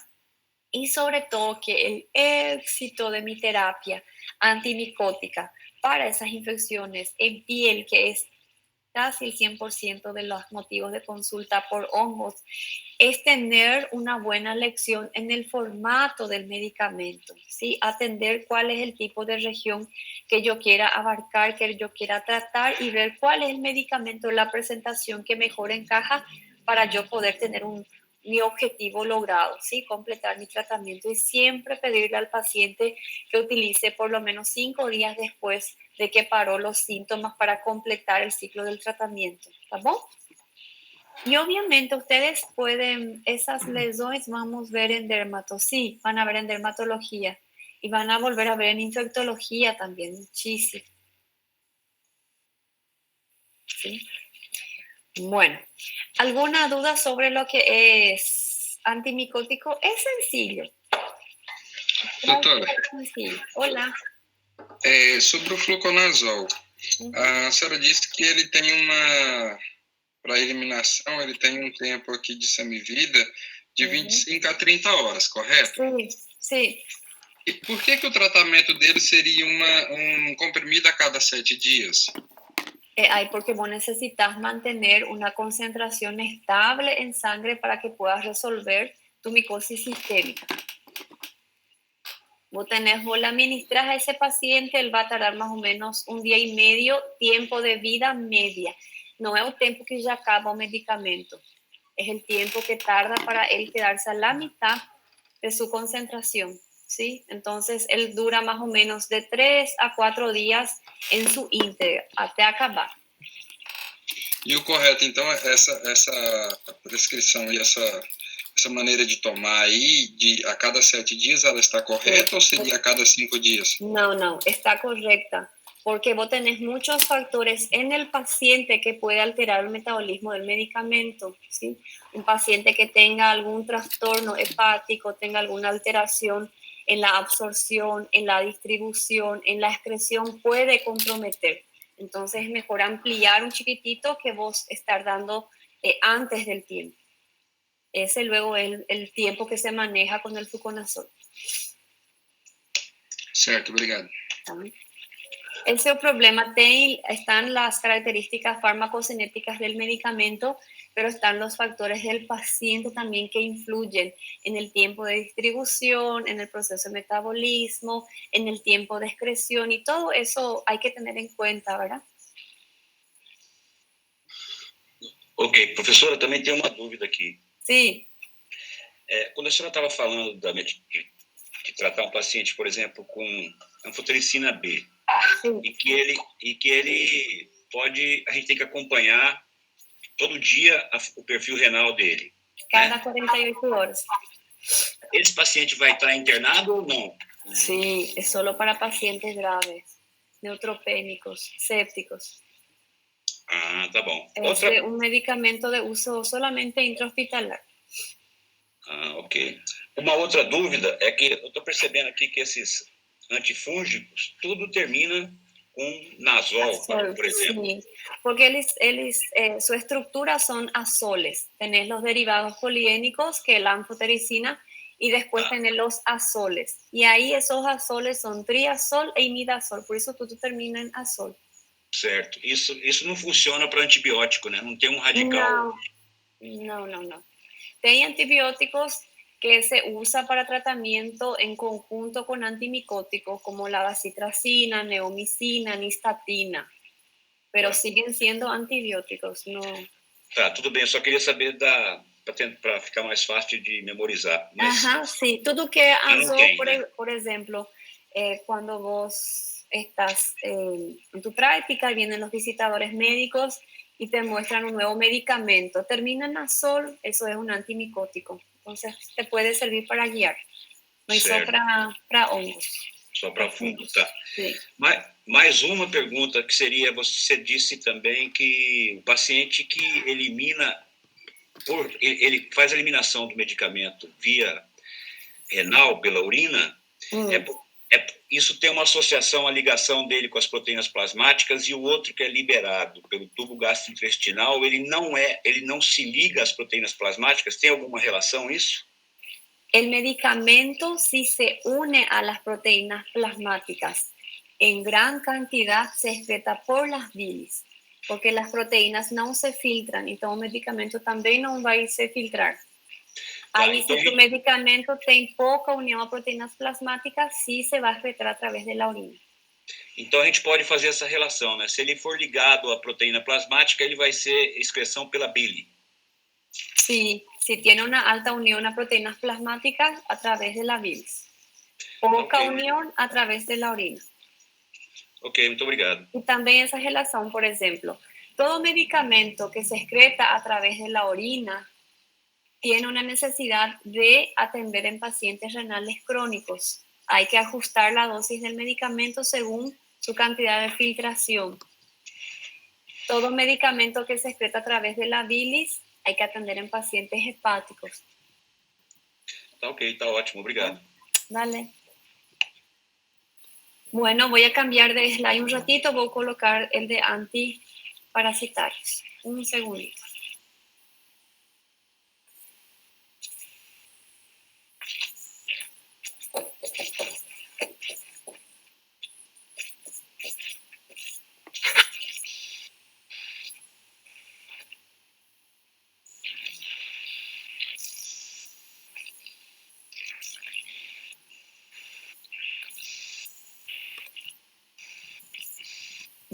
Y sobre todo que el éxito de mi terapia antimicótica para esas infecciones en piel, que es casi el 100% de los motivos de consulta por hongos, es tener una buena elección en el formato del medicamento, ¿sí? Atender cuál es el tipo de región que yo quiera abarcar, que yo quiera tratar y ver cuál es el medicamento, la presentación que mejor encaja para yo poder tener mi objetivo logrado, ¿sí? Completar mi tratamiento y siempre pedirle al paciente que utilice por lo menos 5 días después de que paró los síntomas para completar el ciclo del tratamiento, ¿está bien? Y obviamente ustedes pueden, esas lesiones vamos a ver en sí, van a ver en dermatología y van a volver a ver en infectología también, muchísimo. ¿Sí? Bueno, ¿alguna duda sobre lo que es antimicótico? Es sencillo. Doutora, Es sencillo. Hola. sobre o fluconazol, a senhora disse que ele tem para eliminação, ele tem um tempo aqui de semivida de 25 a 30 horas, correto? Sim, sim. E por que o tratamento dele seria um comprimido a cada 7 dias? Porque vos necesitas mantener una concentración estable en sangre para que puedas resolver tu micosis sistémica. Vos le administras a ese paciente, él va a tardar más o menos 1 día y medio, tiempo de vida media. No es el tiempo que ya acaba el medicamento, es el tiempo que tarda para él quedarse a la mitad de su concentración, ¿sí? Entonces, él dura más o menos de 3 a 4 días en su íntegra, hasta acabar. E o correto, então, essa prescrição e essa maneira de tomar aí, a cada 7 dias, ela está correta ou seria a cada 5 dias? No, está correcta, porque vos tenés muchos factores en el paciente que puede alterar el metabolismo del medicamento, ¿sí? Un paciente que tenga algún trastorno hepático, tenga alguna alteración en la absorción, en la distribución, en la excreción, puede comprometer. Entonces es mejor ampliar un chiquitito que vos estar dando antes del tiempo. Ese luego es el tiempo que se maneja con el fluconazol. Certo, obrigado. Esse é o problema. Están las características farmacocinéticas del medicamento, pero están los factores del paciente también que influyen en el tiempo de distribución, en el proceso de metabolismo, en el tiempo de excreción, y todo eso hay que tener en cuenta, ¿verdad? Ok, professora, também tem uma dúvida aqui. Sim. Quando a senhora estava falando de tratar um paciente, por exemplo, com anfotericina B, e que ele pode, a gente tem que acompanhar todo dia o perfil renal dele. Cada 48 horas. Esse paciente vai estar internado ou não? Sí, es solo para pacientes graves, neutropénicos, sépticos. Ah, tá bom. Es un medicamento de uso solamente intrahospitalar. Ah, ok. Uma outra dúvida é que eu estou percebendo aqui que esses antifúngicos, tudo termina com nazol, por exemplo. Sí, porque su estructura son azoles. Tenés los derivados poliénicos, que es la anfotericina, y después tenés los azoles. Y ahí esos azoles son triazol e imidazol, por isso tudo termina em azol. Certo. Isso não funciona para antibiótico, né? Não tem um radical. No. Tem antibióticos que se usa para tratamiento en conjunto con antimicóticos como la bacitracina, neomicina, nistatina, pero siguen siendo antibióticos, no. Tá, tudo bem, eu só queria saber para ficar mais fácil de memorizar. Mas, sí, tudo que é azul, por exemplo, cuando vos estás en tu práctica, vienen los visitadores médicos y te muestran un nuevo medicamento. Termina en azol, eso es un antimicótico. Entonces, te puede servir para guiar. Mas só para hongos. Só para fungos, tá. Sim. Mais uma pergunta que seria, você disse também que o paciente que ele faz a eliminação do medicamento via renal, pela urina, isso tem uma associação, a ligação dele com as proteínas plasmáticas, e o outro que é liberado pelo tubo gastrointestinal, ele não se liga às proteínas plasmáticas? Tem alguma relação isso? El medicamento sí se une a las proteínas plasmáticas. En gran cantidad se excreta por las bilis, porque las proteínas no se filtran, então o medicamento também não vai se filtrar. Aí, se tu medicamento tem pouca união a proteínas plasmáticas, sim, se vai excretar através da urina. Então, a gente pode fazer essa relação, né? Se ele for ligado à proteína plasmática, ele vai ser excreção pela bile. Sí, si tiene una alta unión a proteínas plasmáticas a través de la bilis. Poca unión a través de la orina. Ok, muito obrigado. Y también esa relación, por ejemplo, todo medicamento que se excreta a través de la orina tiene una necesidad de atender en pacientes renales crónicos. Hay que ajustar la dosis del medicamento según su cantidad de filtración. Todo medicamento que se excreta a través de la bilis hay que atender en pacientes hepáticos. Tá ok, tá ótimo, obrigado. Dale. Bueno, voy a cambiar de slide un ratito, voy a colocar el de antiparasitarios. Un segundito.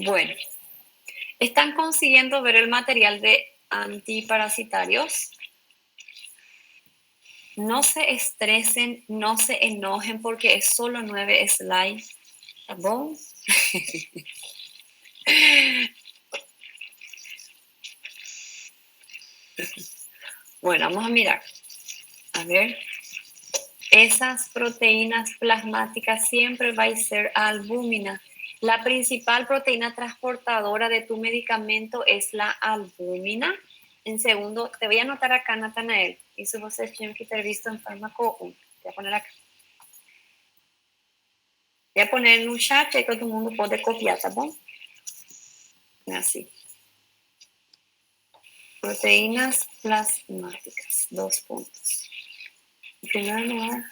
Bueno, ¿están consiguiendo ver el material de antiparasitarios? No se estresen, no se enojen porque es solo 9 slides. ¿Está bom? Bueno, vamos a mirar. A ver. Esas proteínas plasmáticas siempre va a ser albúmina. La principal proteína transportadora de tu medicamento es la albúmina. En segundo, te voy a anotar acá, Natanael. Eso vocês tinham que ter visto en fármaco 1. Voy a poner acá. Voy a poner no chat y todo el mundo puede copiar, ¿tá bom? Así. Proteínas plasmáticas. 2 puntos. En primer lugar,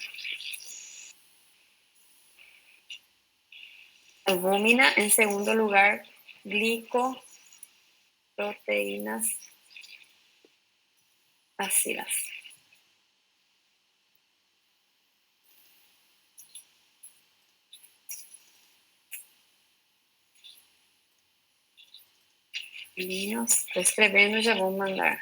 albúmina. En segundo lugar, glicoproteínas ácidas. Niños, estou escrevendo, já vou mandar.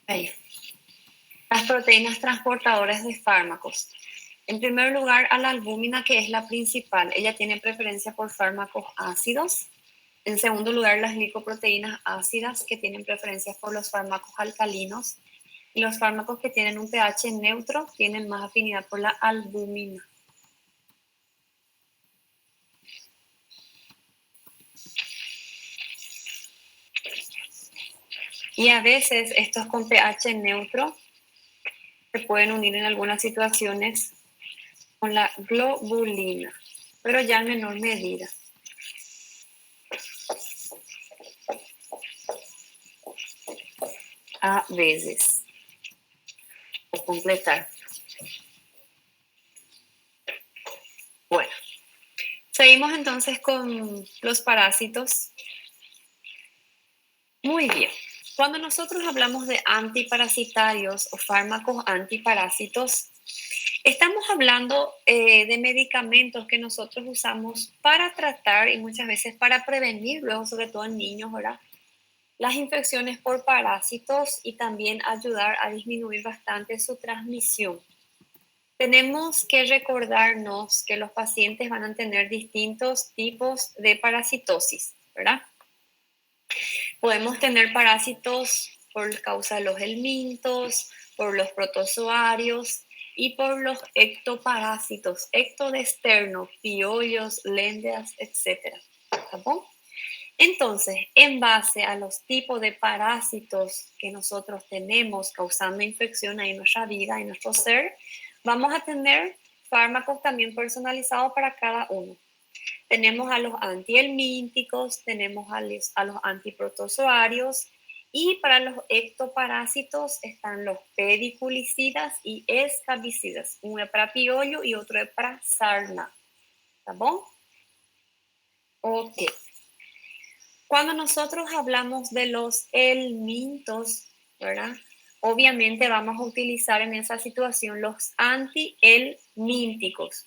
Ahí. Las proteínas transportadoras de fármacos. En primer lugar, a la albúmina, que es la principal. Ella tiene preferencia por fármacos ácidos. En segundo lugar, las glicoproteínas ácidas, que tienen preferencia por los fármacos alcalinos. Y los fármacos que tienen un pH neutro tienen más afinidad por la albúmina. Y a veces estos con pH neutro se pueden unir en algunas situaciones con la globulina, pero ya en menor medida. A veces. O completar. Bueno, seguimos entonces con los parásitos. Muy bien. Cuando nosotros hablamos de antiparasitarios o fármacos antiparásitos, estamos hablando de medicamentos que nosotros usamos para tratar y muchas veces para prevenir, luego sobre todo en niños, ¿verdad?, las infecciones por parásitos y también ayudar a disminuir bastante su transmisión. Tenemos que recordarnos que los pacientes van a tener distintos tipos de parasitosis, ¿verdad? Podemos tener parásitos por causa de los helmintos, por los protozoarios y por los ectoparásitos, ectodesterno, piollos, léndeas, etc. ¿Está bien? Entonces, en base a los tipos de parásitos que nosotros tenemos causando infección en nuestra vida, en nuestro ser, vamos a tener fármacos también personalizados para cada uno. Tenemos a los antihelmínticos, tenemos a los antiprotozoarios y para los ectoparásitos están los pediculicidas y escabicidas. Uno es para piollo y otro es para sarna. ¿Está bien? Ok. Cuando nosotros hablamos de los helmintos, ¿verdad?, obviamente vamos a utilizar en esa situación los antihelmínticos,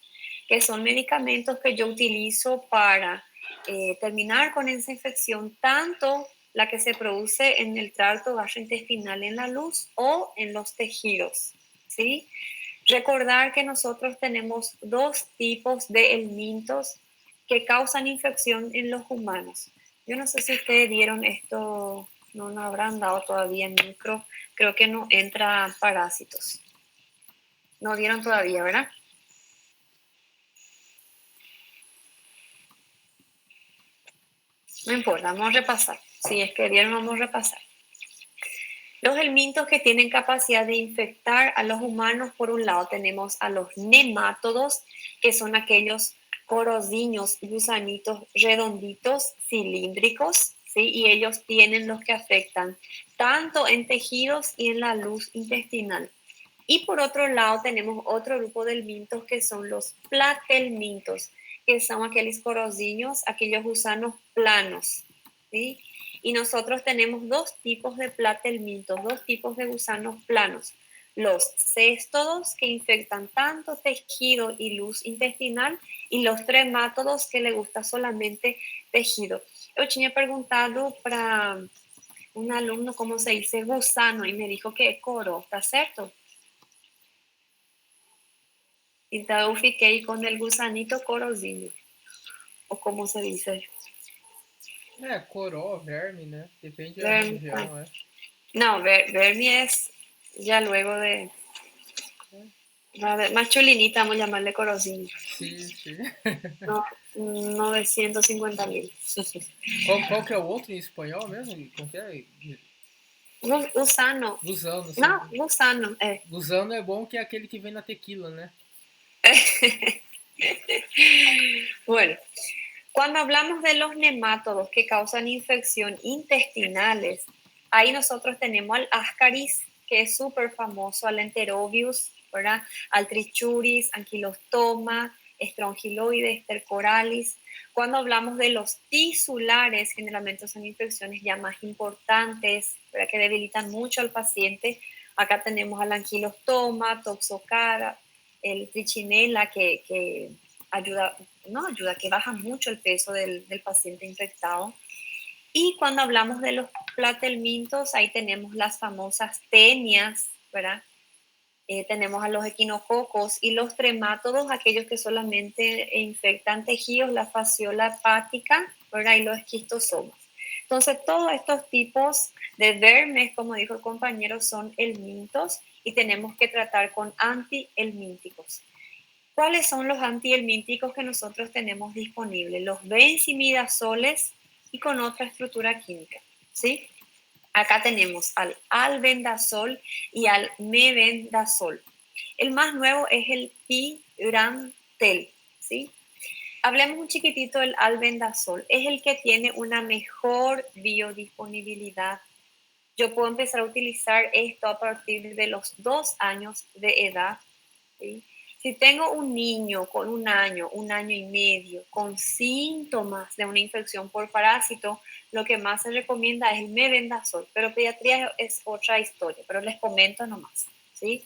que son medicamentos que yo utilizo para terminar con esa infección, tanto la que se produce en el tracto gastrointestinal en la luz o en los tejidos, ¿sí? Recordar que nosotros tenemos dos tipos de helmintos que causan infección en los humanos. Yo no sé si ustedes dieron esto, no nos habrán dado todavía en micro, creo que no entra parásitos. No dieron todavía, ¿verdad? No importa, vamos a repasar. Si es que dieron, vamos a repasar. Los helmintos que tienen capacidad de infectar a los humanos, por un lado tenemos a los nemátodos, que son aquellos corodiños, gusanitos redonditos, cilíndricos, ¿sí? Y ellos tienen los que afectan tanto en tejidos y en la luz intestinal. Y por otro lado tenemos otro grupo de helmintos que son los platelmintos, que son aquellos corodiños, aquellos gusanos planos, ¿sí? Y nosotros tenemos dos tipos de platelmintos, dos tipos de gusanos planos. Los céstodos, que infectan tanto tejido y luz intestinal, y los tremátodos, que le gusta solamente tejido. Yo tenía preguntado para un alumno cómo se dice gusano y me dijo que es coro, ¿está cierto? Então eu fiquei con el gusanito corozinho, ou como se dice. Coró, verme, né? Depende da Verme, região, não, verme é já luego de... A ver, más chulinita, vamos a llamarle corosina. Sim, sim. No, 950.000. Qual que é o outro em espanhol mesmo? Como que é? Gusano. Gusano, sim. No, gusano. Gusano é bom que é aquele que vem na tequila, né? Bueno, cuando hablamos de los nemátodos que causan infección intestinales, ahí nosotros tenemos al Ascaris, que es súper famoso, al Enterobius, ¿verdad? Al Trichuris, Anquilostoma, Strongyloides, Stercoralis. Cuando hablamos de los tisulares, generalmente son infecciones ya más importantes, ¿verdad? Que debilitan mucho al paciente. Acá tenemos al Anquilostoma, Toxocara, el Trichinella, que ayuda, no ayuda, que baja mucho el peso del paciente infectado. Y cuando hablamos de los platelmintos, ahí tenemos las famosas tenias, ¿verdad? Tenemos a los equinococos y los tremátodos, aquellos que solamente infectan tejidos, la fasciola hepática, ¿verdad? Y los esquistosomas. Entonces, todos estos tipos de vermes, como dijo el compañero, son helmintos y tenemos que tratar con antihelmínticos. ¿Cuáles son los antihelmínticos que nosotros tenemos disponibles? Los benzimidazoles y con otra estructura química, ¿sí? Acá tenemos al albendazol y al mebendazol. El más nuevo es el Pyrantel, ¿sí? Hablemos un chiquitito del albendazol. Es el que tiene una mejor biodisponibilidad. Yo puedo empezar a utilizar esto a partir de los 2 años de edad, ¿sí? Si tengo un niño con un año y medio, con síntomas de una infección por parásito, lo que más se recomienda es el mebendazol, pero pediatría es otra historia, pero les comento nomás, ¿sí?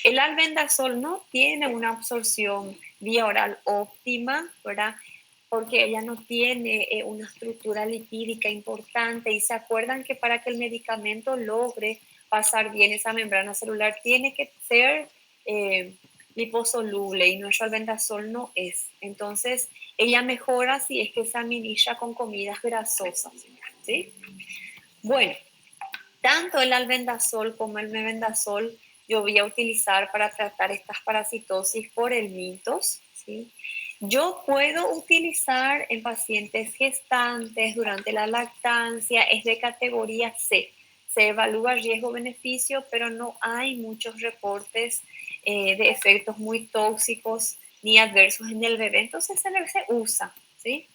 El albendazol no tiene una absorción vía oral óptima, ¿verdad? Porque ella no tiene una estructura lipídica importante y se acuerdan que para que el medicamento logre pasar bien esa membrana celular tiene que ser liposoluble y nuestro albendazol no es. Entonces, ella mejora si es que se administra con comidas grasosas, ¿sí? Bueno, tanto el albendazol como el mebendazol yo voy a utilizar para tratar estas parasitosis por helmintos, ¿sí? Yo puedo utilizar en pacientes gestantes durante la lactancia, es de categoría C. Se evalúa riesgo-beneficio, pero no hay muchos reportes de efectos muy tóxicos ni adversos en el bebé, entonces se usa, ¿sí?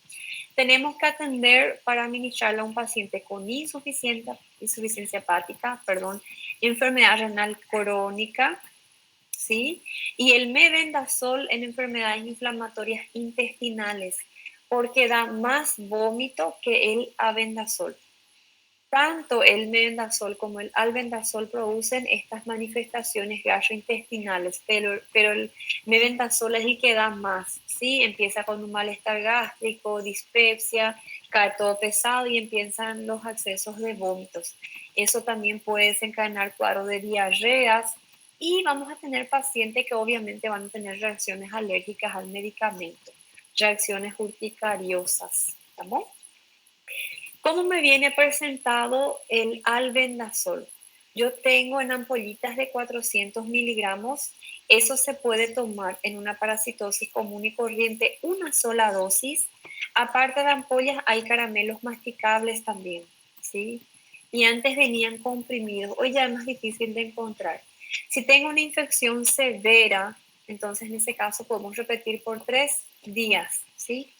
Tenemos que atender para administrarlo a un paciente con insuficiencia hepática, enfermedad renal crónica, ¿sí? Y el mebendazol en enfermedades inflamatorias intestinales, porque da más vómito que el albendazol. Tanto el mebendazol como el albendazol producen estas manifestaciones gastrointestinales, pero el mebendazol es el que da más, ¿sí? Empieza con un malestar gástrico, dispepsia, cae todo pesado y empiezan los accesos de vómitos. Eso también puede desencadenar cuadros de diarreas y vamos a tener pacientes que obviamente van a tener reacciones alérgicas al medicamento, reacciones urticariosas, ¿estamos? ¿Cómo me viene presentado el albendazol? Yo tengo en ampollitas de 400 miligramos. Eso se puede tomar en una parasitosis común y corriente, una sola dosis. Aparte de ampollas, hay caramelos masticables también, ¿sí? Y antes venían comprimidos. Hoy ya es más difícil de encontrar. Si tengo una infección severa, entonces en ese caso podemos repetir por 3 días, ¿sí?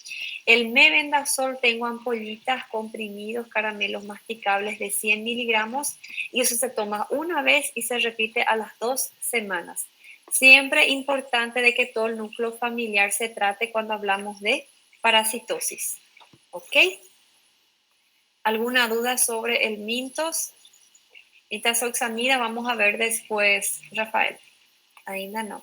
El mebendazol tengo ampollitas, comprimidos, caramelos masticables de 100 miligramos y eso se toma una vez y se repite a las 2 semanas. Siempre importante de que todo el núcleo familiar se trate cuando hablamos de parasitosis. ¿Ok? ¿Alguna duda sobre el mintos? Nitazoxamida vamos a ver después, Rafael. Ainda no.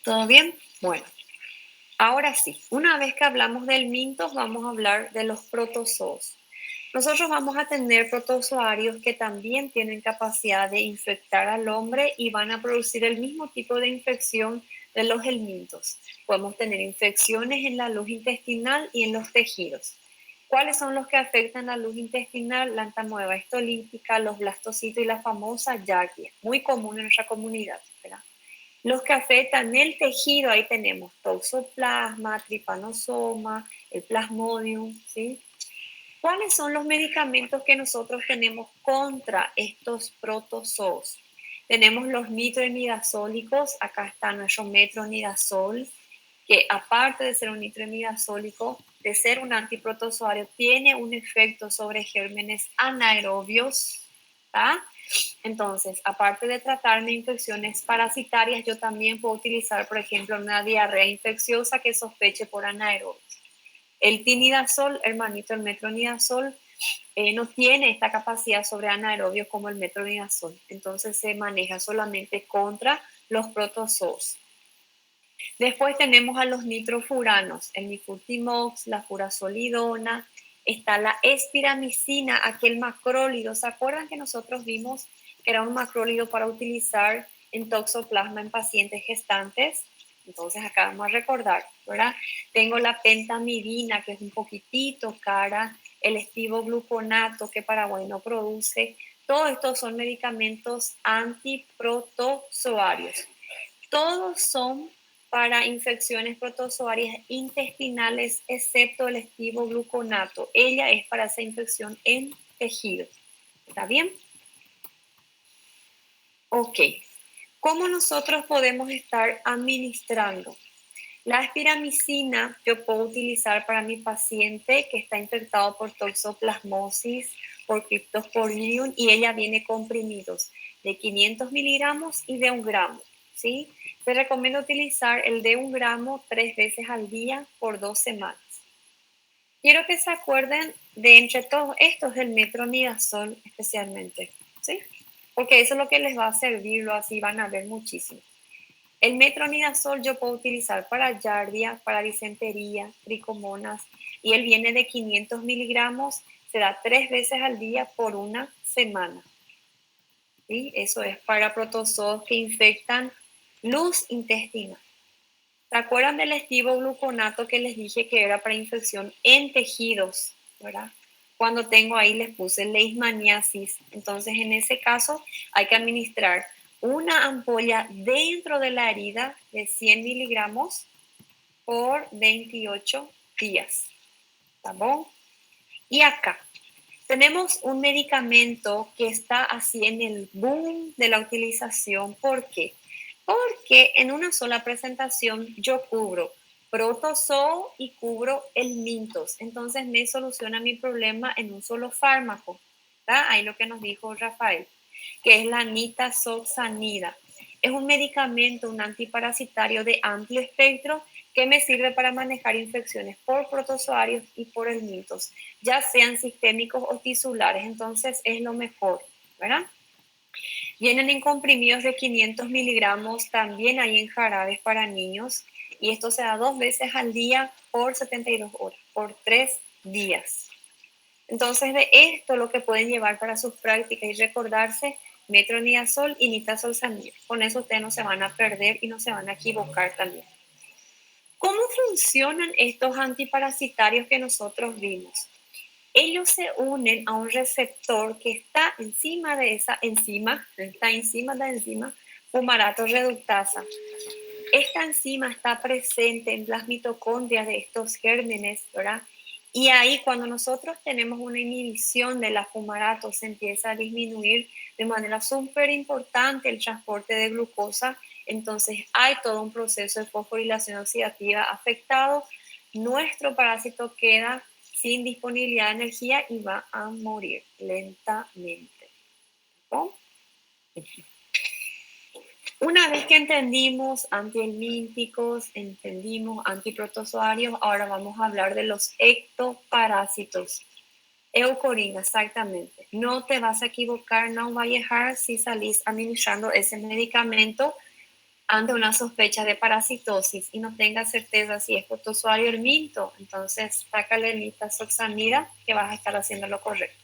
¿Todo bien? Bueno, ahora sí, una vez que hablamos del mintos, vamos a hablar de los protozoos. Nosotros vamos a tener protozoarios que también tienen capacidad de infectar al hombre y van a producir el mismo tipo de infección de los helmintos. Podemos tener infecciones en la luz intestinal y en los tejidos. ¿Cuáles son los que afectan la luz intestinal? La entamoeba histolítica, los blastocitos y la famosa Giardia, muy común en nuestra comunidad, ¿verdad? Los que afectan el tejido, ahí tenemos toxoplasma, trypanosoma, el plasmodium, ¿sí? ¿Cuáles son los medicamentos que nosotros tenemos contra estos protozoos? Tenemos los nitroimidazólicos, acá está nuestro metronidazol, que aparte de ser un nitroimidazólico, de ser un antiprotozoario, tiene un efecto sobre gérmenes anaerobios, ¿tá? Entonces, aparte de tratarme infecciones parasitarias, yo también puedo utilizar, por ejemplo, una diarrea infecciosa que sospeche por anaerobios. El tinidazol, hermanito, el metronidazol, no tiene esta capacidad sobre anaerobios como el metronidazol. Entonces, se maneja solamente contra los protozoos. Después tenemos a los nitrofuranos, el nifurtimox, la furazolidona, está la espiramicina, aquel macrólido. ¿Se acuerdan que nosotros vimos que era un macrólido para utilizar en toxoplasma en pacientes gestantes? Entonces acá vamos a recordar, ¿verdad? Tengo la pentamidina, que es un poquitito cara, el estivogluconato, que Paraguay no produce. Todos estos son medicamentos antiprotozoarios. Todos son para infecciones protozoarias intestinales, excepto el estivogluconato. Ella es para esa infección en tejido. ¿Está bien? Ok. ¿Cómo nosotros podemos estar administrando? La espiramicina yo puedo utilizar para mi paciente que está infectado por toxoplasmosis, por Cryptosporidium, y ella viene comprimidos de 500 miligramos y de 1 gramo, ¿sí? Se recomienda utilizar el de 1 gramo 3 veces al día por 2 semanas. Quiero que se acuerden de entre todos estos del metronidazol especialmente, ¿sí? Porque eso es lo que les va a servir, lo así van a ver muchísimo. El metronidazol yo puedo utilizar para giardia, para disentería, tricomonas, y él viene de 500 miligramos, se da 3 veces al día por 1 semana. ¿Sí? Eso es para protozoos que infectan luz intestinal. ¿Se acuerdan del estivogluconato que les dije que era para infección en tejidos, ¿verdad? Cuando tengo ahí les puse leishmaniasis. Entonces, en ese caso hay que administrar una ampolla dentro de la herida de 100 miligramos por 28 días. ¿Está bien? Y acá tenemos un medicamento que está así en el boom de la utilización. ¿Por qué? Porque en una sola presentación yo cubro protozoo y cubro el mintos. Entonces me soluciona mi problema en un solo fármaco. ¿Está? Ahí lo que nos dijo Rafael, que es la nitazoxanida. Es un medicamento, un antiparasitario de amplio espectro que me sirve para manejar infecciones por protozoarios y por el mintos, ya sean sistémicos o tisulares. Entonces es lo mejor, ¿verdad? Vienen en comprimidos de 500 miligramos, también hay en jarabes para niños, y esto se da 2 veces al día por 72 horas, por 3 días. Entonces, de esto lo que pueden llevar para sus prácticas y recordarse metronidazol y nitazoxanida. Con eso ustedes no se van a perder y no se van a equivocar también. ¿Cómo funcionan estos antiparasitarios que nosotros vimos? Ellos se unen a un receptor que está encima de esa enzima, fumarato reductasa. Esta enzima está presente en las mitocondrias de estos gérmenes, ¿verdad? Y ahí cuando nosotros tenemos una inhibición de la fumarato, se empieza a disminuir de manera súper importante el transporte de glucosa. Entonces hay todo un proceso de fosforilación oxidativa afectado. Nuestro parásito queda sin disponibilidad de energía y va a morir lentamente. ¿No? Una vez que entendimos antihelmínticos, entendimos antiprotozoarios, ahora vamos a hablar de los ectoparásitos. Eucorina, exactamente. No te vas a equivocar, no va a dejar si salís administrando ese medicamento ante una sospecha de parasitosis y no tengas certeza si es protozoario o helminto. Entonces, sácale nitazoxanida que vas a estar haciendo lo correcto.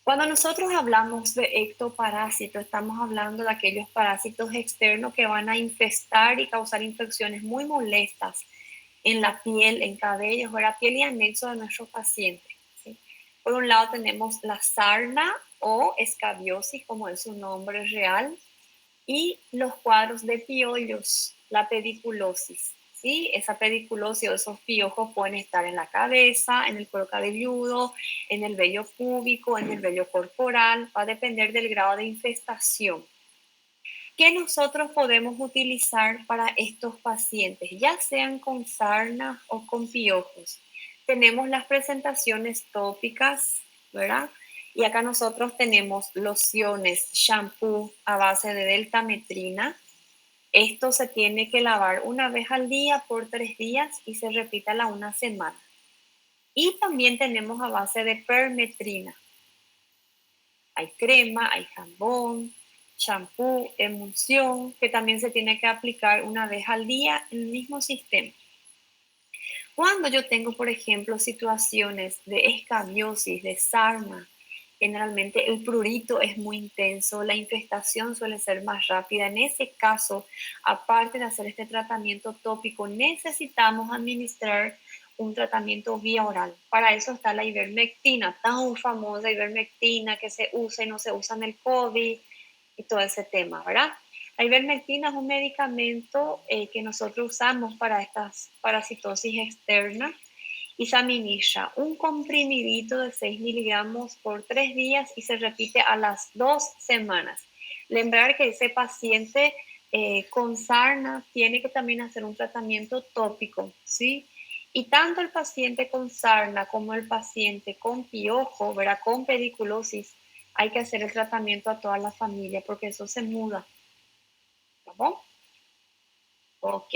Cuando nosotros hablamos de ectoparásitos, estamos hablando de aquellos parásitos externos que van a infestar y causar infecciones muy molestas en la piel, en cabellos, ¿verdad? Piel y anexo de nuestros pacientes, ¿sí? Por un lado tenemos la sarna o escabiosis, como es su nombre real, y los cuadros de piollos, la pediculosis, ¿sí? Esa pediculosis o esos piojos pueden estar en la cabeza, en el cuero cabelludo, en el vello púbico, en el vello corporal, va a depender del grado de infestación. ¿Qué nosotros podemos utilizar para estos pacientes, ya sean con sarna o con piojos? Tenemos las presentaciones tópicas, ¿verdad? Y acá nosotros tenemos lociones, shampoo a base de deltametrina. Esto se tiene que lavar una vez al día por 3 días y se repita la una semana. Y también tenemos a base de permetrina. Hay crema, hay jabón, champú, emulsión, que también se tiene que aplicar una vez al día en el mismo sistema. Cuando yo tengo, por ejemplo, situaciones de escabiosis, de sarna, generalmente el prurito es muy intenso, la infestación suele ser más rápida. En ese caso, aparte de hacer este tratamiento tópico, necesitamos administrar un tratamiento vía oral. Para eso está la ivermectina, tan famosa ivermectina que se usa y no se usa en el COVID y todo ese tema, ¿verdad? La ivermectina es un medicamento que nosotros usamos para estas parasitosis externas y se administra un comprimidito de 6 miligramos por 3 días y se repite a las 2 semanas. Lembrar que ese paciente con sarna tiene que también hacer un tratamiento tópico, ¿sí? Y tanto el paciente con sarna como el paciente con piojo, ¿verdad? Con pediculosis, hay que hacer el tratamiento a toda la familia porque eso se muda. ¿Vamos? Ok.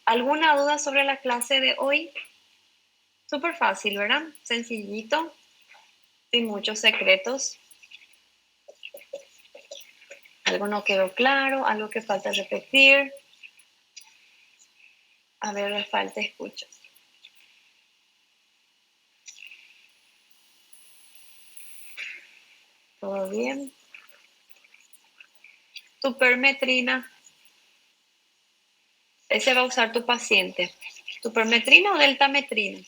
¿Alguna duda sobre la clase de hoy? Súper fácil, ¿verdad? Sencillito, sin muchos secretos. ¿Algo no quedó claro? ¿Algo que falta repetir? A ver, le falta escucha. ¿Todo bien? Tu permetrina. Ese va a usar tu paciente. ¿Tu permetrina o deltametrina?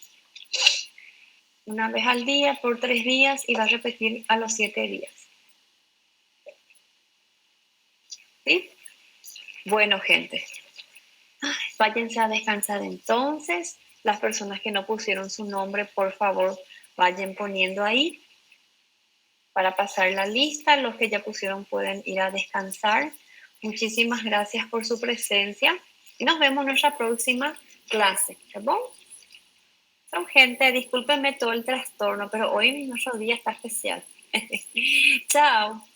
Una vez al día por 3 días y va a repetir a los 7 días. ¿Sí? Bueno, gente. Váyanse a descansar entonces. Las personas que no pusieron su nombre, por favor, vayan poniendo ahí para pasar la lista. Los que ya pusieron pueden ir a descansar. Muchísimas gracias por su presencia y nos vemos en nuestra próxima clase. ¿Está bien? Son gente, discúlpenme todo el trastorno, pero hoy nuestro día está especial. Chao.